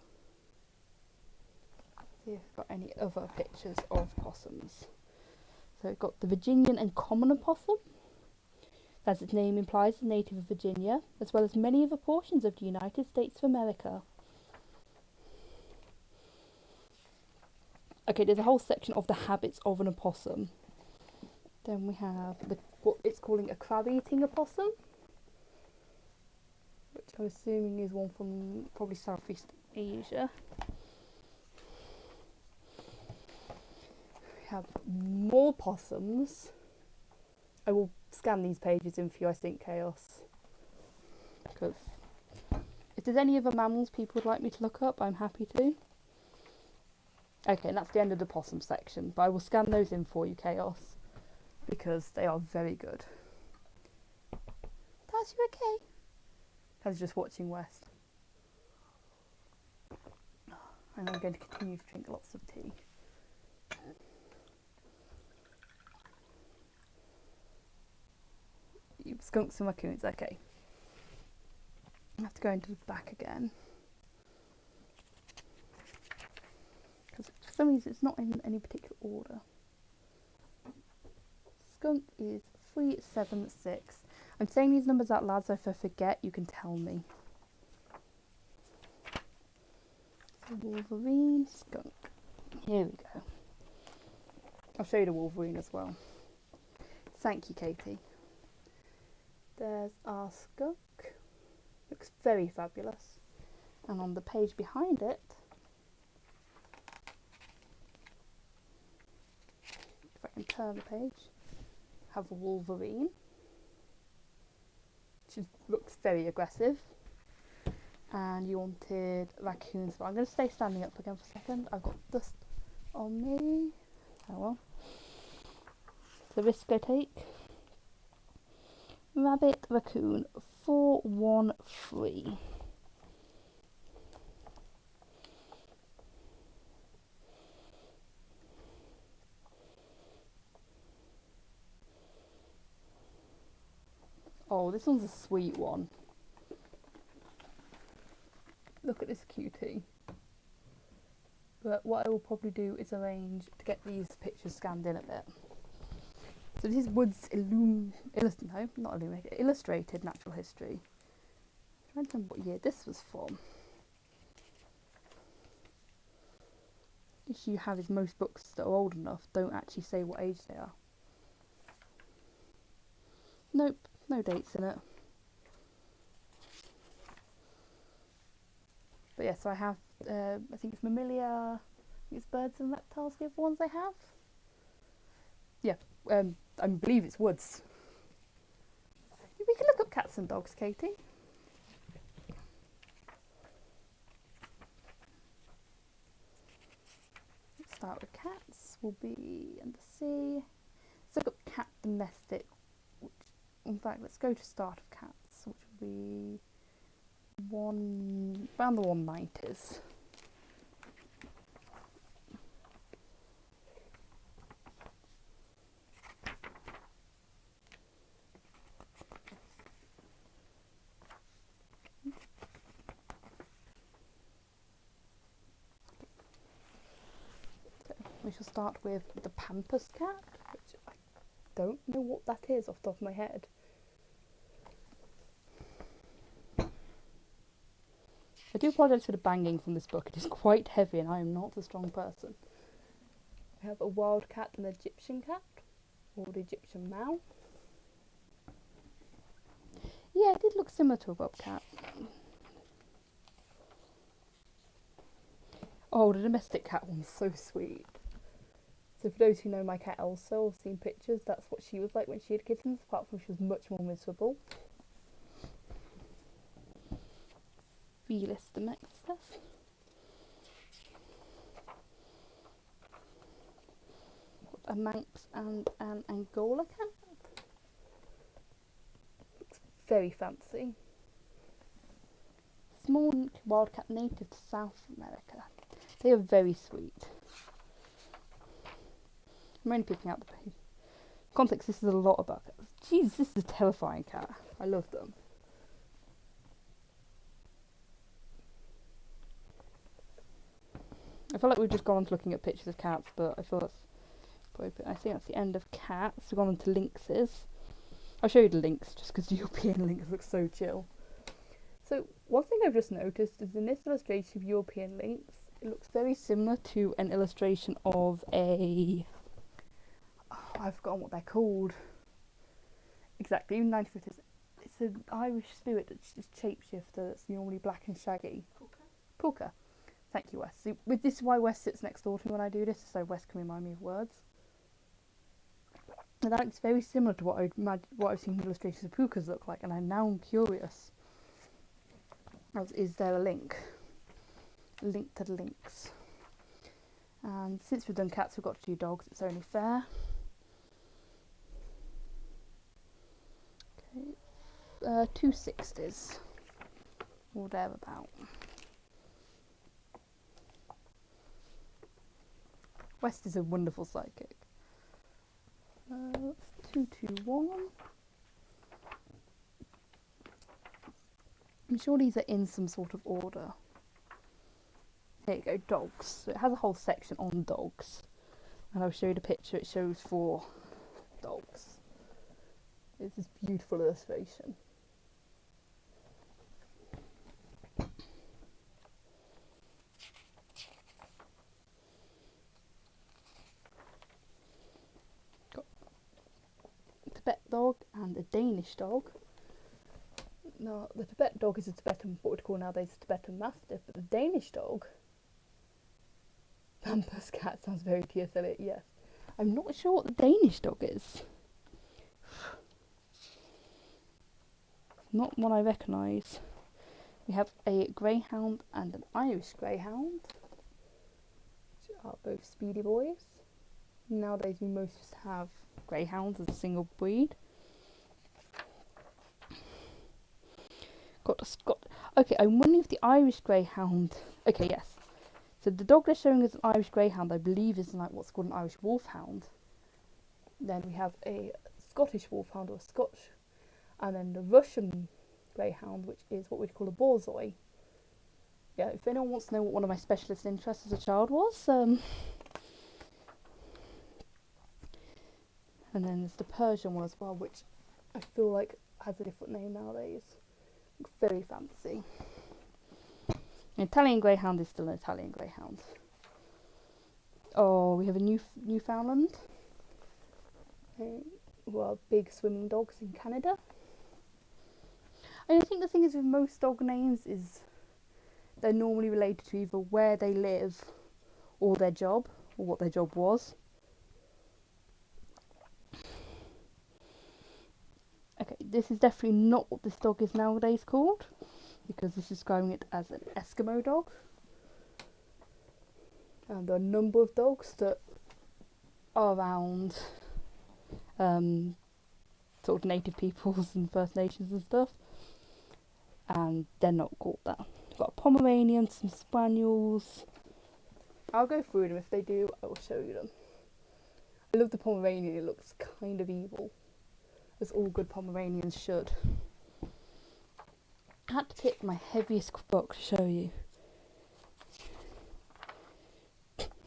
See if I've got any other pictures of possums. So we've got the Virginian and common opossum. As its name implies, a native of Virginia, as well as many other portions of the United States of America. Okay, there's a whole section of the habits of an opossum. Then we have what it's calling a crab-eating opossum. which I'm assuming is one from probably Southeast Asia. We have more possums. I will scan these pages in for you, I think, Chaos. Because if there's any other mammals people would like me to look up, I'm happy to. Okay, and that's the end of the possum section, but I will scan those in for you, Chaos, because they are very good. Taz, you okay? Taz is just watching West. And I'm going to continue to drink lots of tea. You skunks and raccoons, okay. I have to go into the back again. Because for some reason it's not in any particular order. Skunk is 376. I'm saying these numbers out loud, so if I forget, you can tell me. So Wolverine, skunk. Here we go. I'll show you the Wolverine as well. Thank you, Katie. There's our skunk. Looks very fabulous. And on the page behind it, if I can turn the page, have a Wolverine. Which looks very aggressive. And you wanted raccoons. But I'm going to stay standing up again for a second. I've got dust on me. Oh well. It's the risk I take. Rabbit, raccoon, 413. Oh, this one's a sweet one. Look at this cutie. But what I will probably do is arrange to get these pictures scanned in a bit. So this is Wood's Illustrated Natural History. I'm trying to remember what year this was from. The issue you have is most books that are old enough don't actually say what age they are. Nope, no dates in it. But yeah, so I have, I think it's Mammalia, I think it's birds and reptiles, the other ones I have. Yeah, I believe it's Woods. We can look up cats and dogs, Katie. Let's start with cats, will be under C. Let's look up cat domestic, which, in fact, let's go to start of cats, which will be around the 190s. We shall start with the pampas cat, which I don't know what that is off the top of my head. I do apologise for the banging from this book. It is quite heavy and I am not a strong person. We have a wild cat and an Egyptian cat, or the Egyptian Mau. Yeah, it did look similar to a bobcat. Oh, the domestic cat one's so sweet. So for those who know my cat Elsa or seen pictures, that's what she was like when she had kittens, apart from she was much more miserable. Felis domesticus. A Manx and an Angola cat. Looks very fancy. Small wildcat native to South America. They are very sweet. I'm only picking out the page. Context, this is a lot about cats. Jeez, this is a terrifying cat. I love them. I feel like we've just gone on to looking at pictures of cats, but I feel that's probably, I think that's the end of cats. We've gone on to lynxes. I'll show you the lynx just because the European lynx looks so chill. So one thing I've just noticed is in this illustration of European lynx, it looks very similar to an illustration of a... Oh, I've forgotten what they're called. Exactly, even 1950s. It's an Irish spirit that's just shapeshifter that's normally black and shaggy. Puka. Puka. Thank you, Wes. See, with this is why Wes sits next door to me when I do this, so Wes can remind me of words. And that looks very similar to what I've seen illustrations of pukas look like, and I'm now curious. Is there a link? A link to the links. And since we've done cats, we've got to do dogs. It's only fair. Okay, 260s or thereabout. West is a wonderful psychic. 221. I'm sure these are in some sort of order. Here you go, dogs. So it has a whole section on dogs. And I'll show you the picture it shows for dogs. It's this beautiful illustration. Got a Tibet dog and a Danish dog. Now, the Tibet dog is a Tibetan, what we'd call nowadays a Tibetan Mastiff, but the Danish dog, Pampas cat sounds very T.S. Eliot, yes. I'm not sure what the Danish dog is. Not one I recognise. We have a greyhound and an Irish greyhound, which are both speedy boys. Nowadays we most just have greyhounds as a single breed. Okay, I'm wondering if the Irish greyhound. Okay, yes. So the dog they're showing as an Irish greyhound, I believe, is like what's called an Irish wolfhound. Then we have a Scottish wolfhound or a Scotch, and then the Russian greyhound, which is what we'd call a borzoi. Yeah, if anyone wants to know what one of my specialist interests as a child was, and then there's the Persian one as well, which I feel like has a different name nowadays. Very fancy. An Italian greyhound is still an Italian greyhound. Oh, we have a Newfoundland. Who are big swimming dogs in Canada. And I think the thing is with most dog names is they're normally related to either where they live or their job, or what their job was. Okay, this is definitely not what this dog is nowadays called, because this is describing it as an Eskimo dog. And there are a number of dogs that are around sort of native peoples and First Nations and stuff, and they're not called that. We've got a Pomeranian, some Spaniels. I'll go through them. If they do, I will show you them. I love the Pomeranian, it looks kind of evil, as all good Pomeranians should. I had to pick my heaviest book to show you.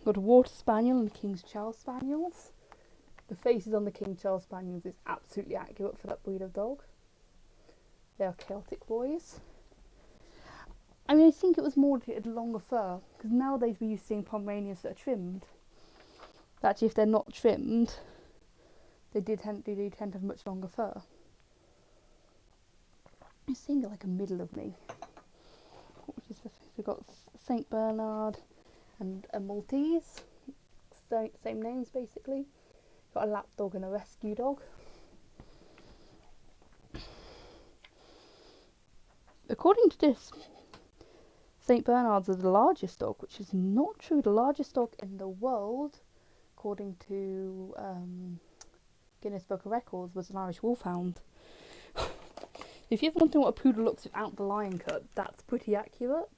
Got a Water Spaniel and King Charles Spaniels. The faces on the King Charles Spaniels is absolutely accurate for that breed of dog. They are Celtic boys. I mean, I think it was more that it had longer fur, because nowadays we're used to seeing Pomeranians that are trimmed. But actually, if they're not trimmed, they do tend to have much longer fur. I'm seeing like a middle of me. Which is we've got Saint Bernard and a Maltese. Same names basically. Got a lap dog and a rescue dog. According to this, Saint Bernards are the largest dog, which is not true. The largest dog in the world, according to Guinness Book of Records, was an Irish Wolfhound. If you ever want to know what a poodle looks without the lion cut, that's pretty accurate.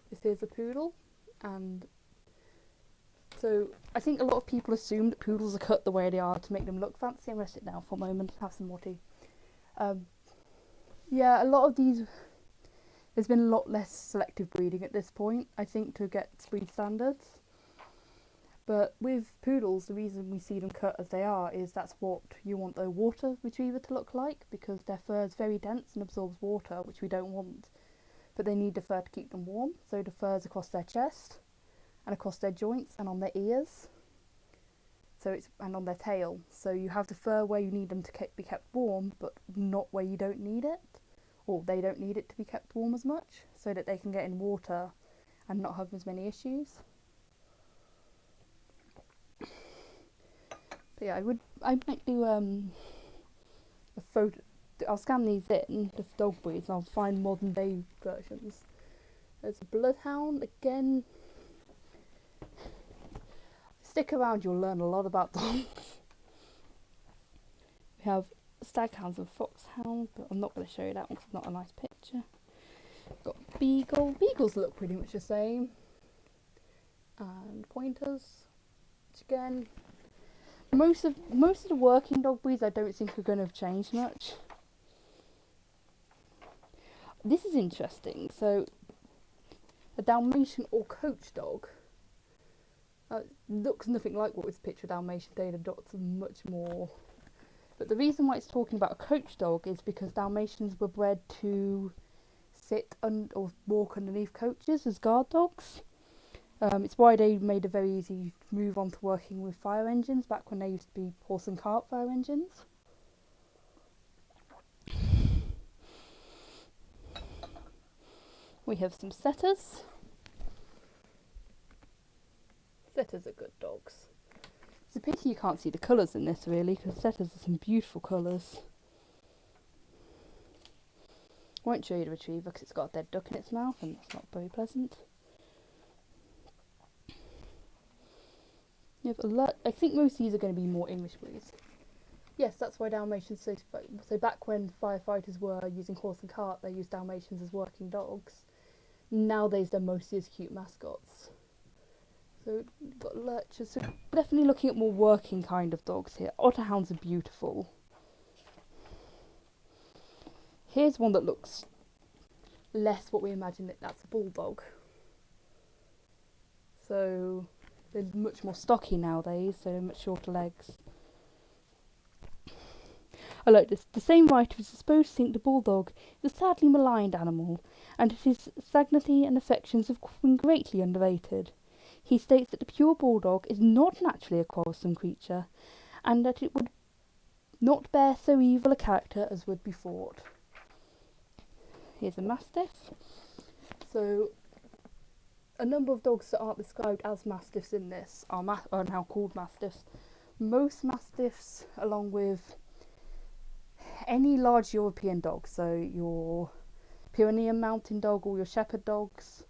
This is a poodle, and so I think a lot of people assume that poodles are cut the way they are to make them look fancy. I'm going to sit down for a moment and have some more tea. Yeah, a lot of these, there's been a lot less selective breeding at this point, I think, to get breed standards. But with poodles, the reason we see them cut as they are is that's what you want a water retriever to look like, because their fur is very dense and absorbs water, which we don't want. But they need the fur to keep them warm, so the fur's across their chest and across their joints and on their ears. So it's and on their tail. So you have the fur where you need them to be kept warm, but not where you don't need it, or they don't need it to be kept warm as much, so that they can get in water and not have as many issues. But yeah, I might do a photo. I'll scan these in, the dog breeds, and I'll find modern day versions. There's a bloodhound again. Stick around, you'll learn a lot about dogs. We have staghounds and foxhounds, but I'm not going to show you that one because it's not a nice picture. We've got beagle. Beagles look pretty much the same. And pointers, which again, most of the working dog breeds I don't think are going to have changed much. This is interesting. So, a Dalmatian or coach dog looks nothing like what was pictured Dalmatian. Data dots are much more. But the reason why it's talking about a coach dog is because Dalmatians were bred to sit or walk underneath coaches as guard dogs. It's why they made a very easy move on to working with fire engines back when they used to be horse and cart fire engines. We have some setters. Setters are good dogs. It's a pity you can't see the colours in this really, because setters are some beautiful colours. I won't show you the retriever because it's got a dead duck in its mouth and that's not very pleasant. You have a lot. I think most of these are going to be more English breeds. Yes, that's why Dalmatians. So back when firefighters were using horse and cart, they used Dalmatians as working dogs. Nowadays, they're mostly as cute mascots. So we've got lurchers. So definitely looking at more working kind of dogs here. Otterhounds are beautiful. Here's one that looks less what we imagine. That's a bulldog. So they're much more stocky nowadays, so they're much shorter legs. I like this. The same writer is supposed to think the bulldog is a sadly maligned animal, and that his sanctity and affections have been greatly underrated. He states that the pure bulldog is not naturally a quarrelsome creature, and that it would not bear so evil a character as would be thought. Here's a mastiff. So, a number of dogs that aren't described as mastiffs in this are now called mastiffs. Most mastiffs, along with any large European dog, so your Pyrenean mountain dog or your shepherd dogs,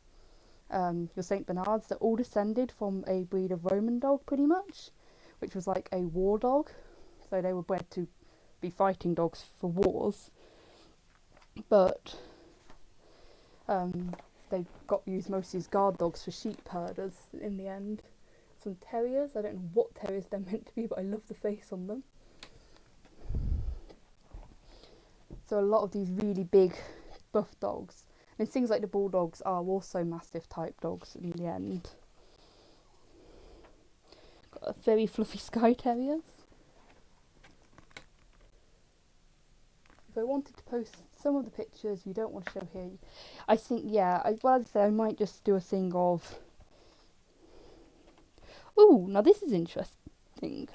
your Saint Bernards, they're all descended from a breed of Roman dog pretty much, which was like a war dog. So they were bred to be fighting dogs for wars. But they got used mostly as guard dogs for sheep herders in the end. Some terriers, I don't know what terriers they're meant to be, but I love the face on them. So a lot of these really big buff dogs, and things like the bulldogs are also mastiff type dogs in the end. Got a very fluffy Skye Terriers. If I wanted to post some of the pictures you don't want to show here, I think, yeah, as I say, I might just do a thing of... Ooh, now this is interesting.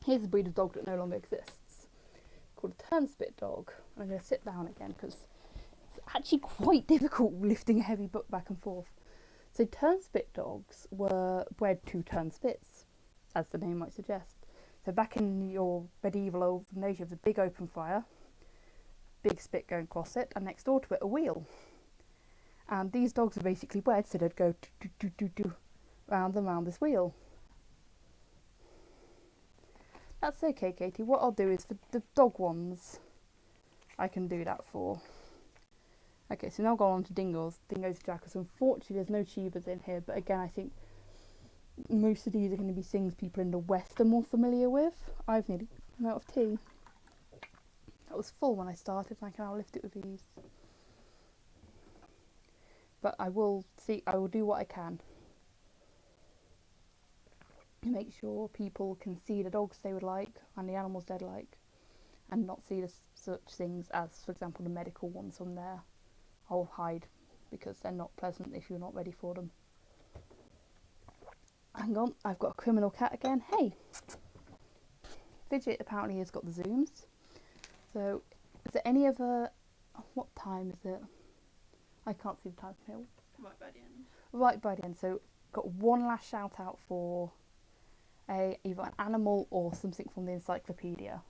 Here's a breed of dog that no longer exists, called a turnspit dog. I'm going to sit down again because it's actually quite difficult lifting a heavy book back and forth. So turnspit dogs were bred to turn spits, as the name might suggest. So back in your medieval old Asia, the big open fire, big spit going across it, and next door to it a wheel. And these dogs are basically bred so they'd go do round and round this wheel. That's okay, Katie. What I'll do is for the dog ones, I can do that for. Okay, so now I'll go on to dingoes. Dingoes and jackals. Unfortunately, there's no chivas in here, but again, I think most of these are going to be things people in the West are more familiar with. I've nearly run out of tea. That was full when I started, and I can now lift it with ease. But I will do what I can. Make sure people can see the dogs they would like and the animals they'd like, and not see such things as, for example, the medical ones on there. I'll hide because they're not pleasant if you're not ready for them. hang on, I've got a criminal cat again. Hey! Fidget apparently has got the zooms. So, is there any other... What time is it? I can't see the time from here. Right by the end. Right by the end. So, got one last shout out for either an animal or something from the encyclopedia.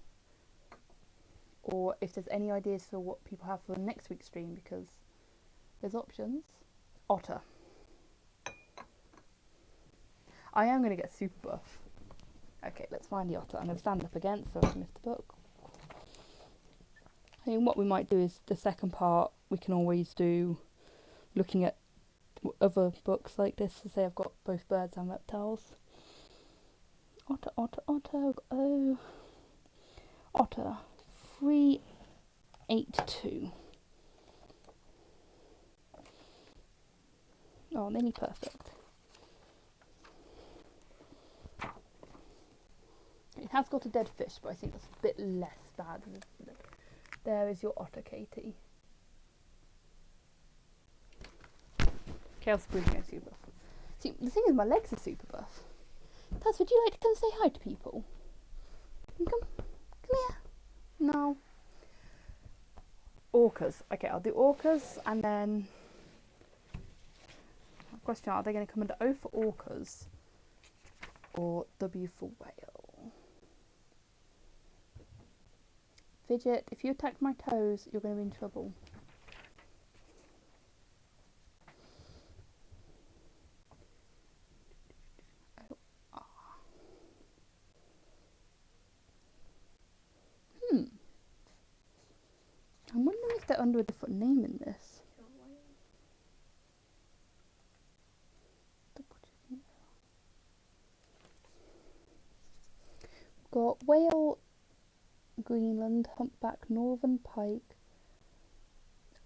Or if there's any ideas for what people have for next week's stream, because there's options. Otter. I am going to get super buff. Okay, let's find the otter. I'm going to stand up again so I can lift the book. I think what we might do is the second part we can always do looking at other books like this. To say I've got both birds and reptiles. Otter, otter, otter. Oh, otter. 382. Oh, nearly perfect. It has got a dead fish, but I think that's a bit less bad. There is your otter, Katie. Chaos breathing is super buff. See, the thing is, my legs are super buff. Taz, would you like to come say hi to people? Come here. No. Orcas. Okay, I'll do orcas, and then... Question, are they going to come under O for orcas? Or W for whale? Fidget, if you attack my toes, you're going to be in trouble. I'm wondering if they're under a different name in this. Got whale, Greenland, humpback, northern pike.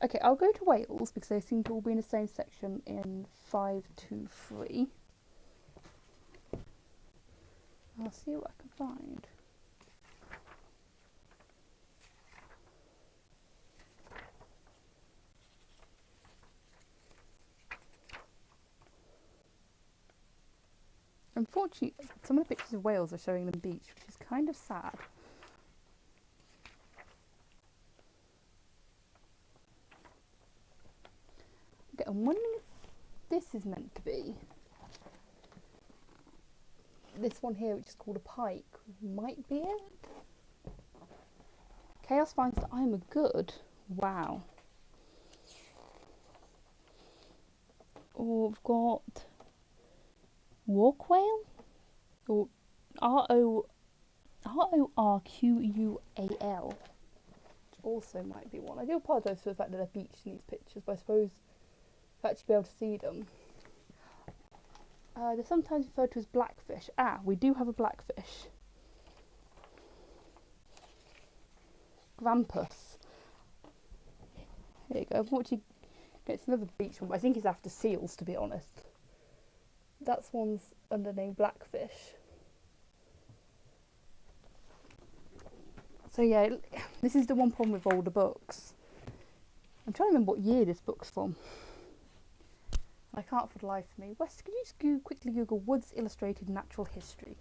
Okay, I'll go to whales because they seem to all be in the same section in 523. I'll see what I can find. Unfortunately, some of the pictures of whales are showing them beach, which is kind of sad. Okay, I'm wondering if this is meant to be. This one here, which is called a pike, might be it. Chaos finds that I'm a good. Wow. Oh, we've got walk whale, or RORQUAL, which also might be one. I do apologise for the fact that they're beached in these pictures, but I suppose I'll actually be able to see them. They're sometimes referred to as blackfish. Ah, we do have a blackfish. Grampus. Here you go. Unfortunately, it's another beach one, but I think it's after seals, to be honest. That's one's under the name blackfish. So yeah, this is the one problem with older books. I'm trying to remember what year this book's from. I can't for the life of me. Wes, could you just quickly Google Woods Illustrated Natural History?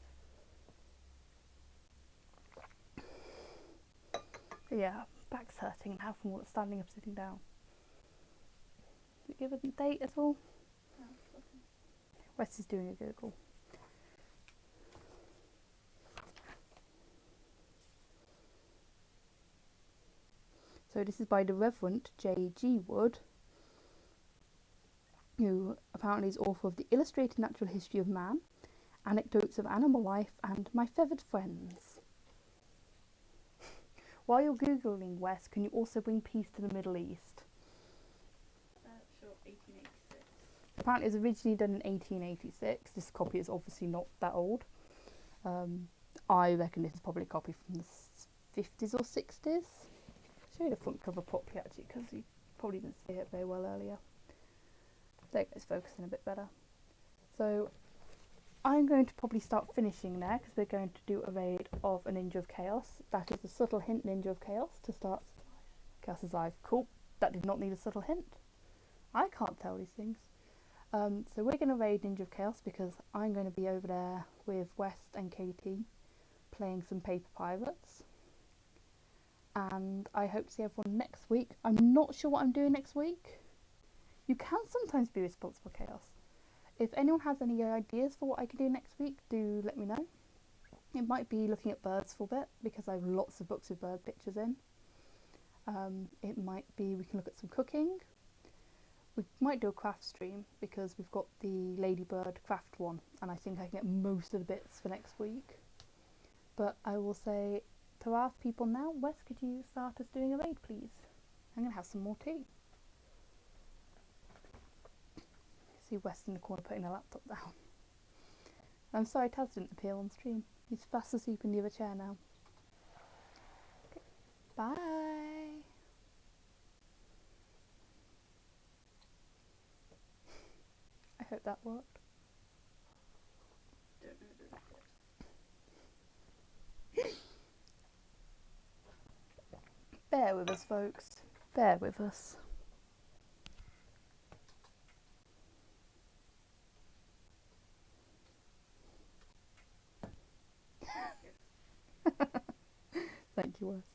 Yeah, back's hurting now from all the standing up, sitting down. Did it give a date at all? No, Wes is doing a Google. So this is by the Reverend J.G. Wood, who apparently is author of The Illustrated Natural History of Man, Anecdotes of Animal Life, and My Feathered Friends. While you're Googling, Wes, can you also bring peace to the Middle East? sure, 1886. Apparently it was originally done in 1886. This copy is obviously not that old. I reckon this is probably a copy from the 50s or 60s. I'll show you the front cover properly actually, because you probably didn't see it very well earlier. There it goes, focusing a bit better. So I'm going to probably start finishing there because we're going to do a raid of a Ninja of Chaos. That is a subtle hint Ninja of Chaos to start Chaos is Live. Cool. That did not need a subtle hint. I can't tell these things. So we're going to raid Ninja of Chaos because I'm going to be over there with West and Katie playing some Paper Pirates. And I hope to see everyone next week. I'm not sure what I'm doing next week. You can sometimes be responsible chaos. If anyone has any ideas for what I could do next week, do let me know. It might be looking at birds for a bit because I have lots of books with bird pictures in. It might be we can look at some cooking. We might do a craft stream because we've got the Ladybird craft one and I think I can get most of the bits for next week. But I will say to ask people now, Wes, could you start us doing a raid please? I'm going to have some more tea. See Wes in the corner putting the laptop down. I'm sorry Taz didn't appear on stream. He's fast asleep in the other chair now. Okay. Bye! I hope that worked. Don't know if it did. Bear with us, folks. Bear with us. Thank you, Wes.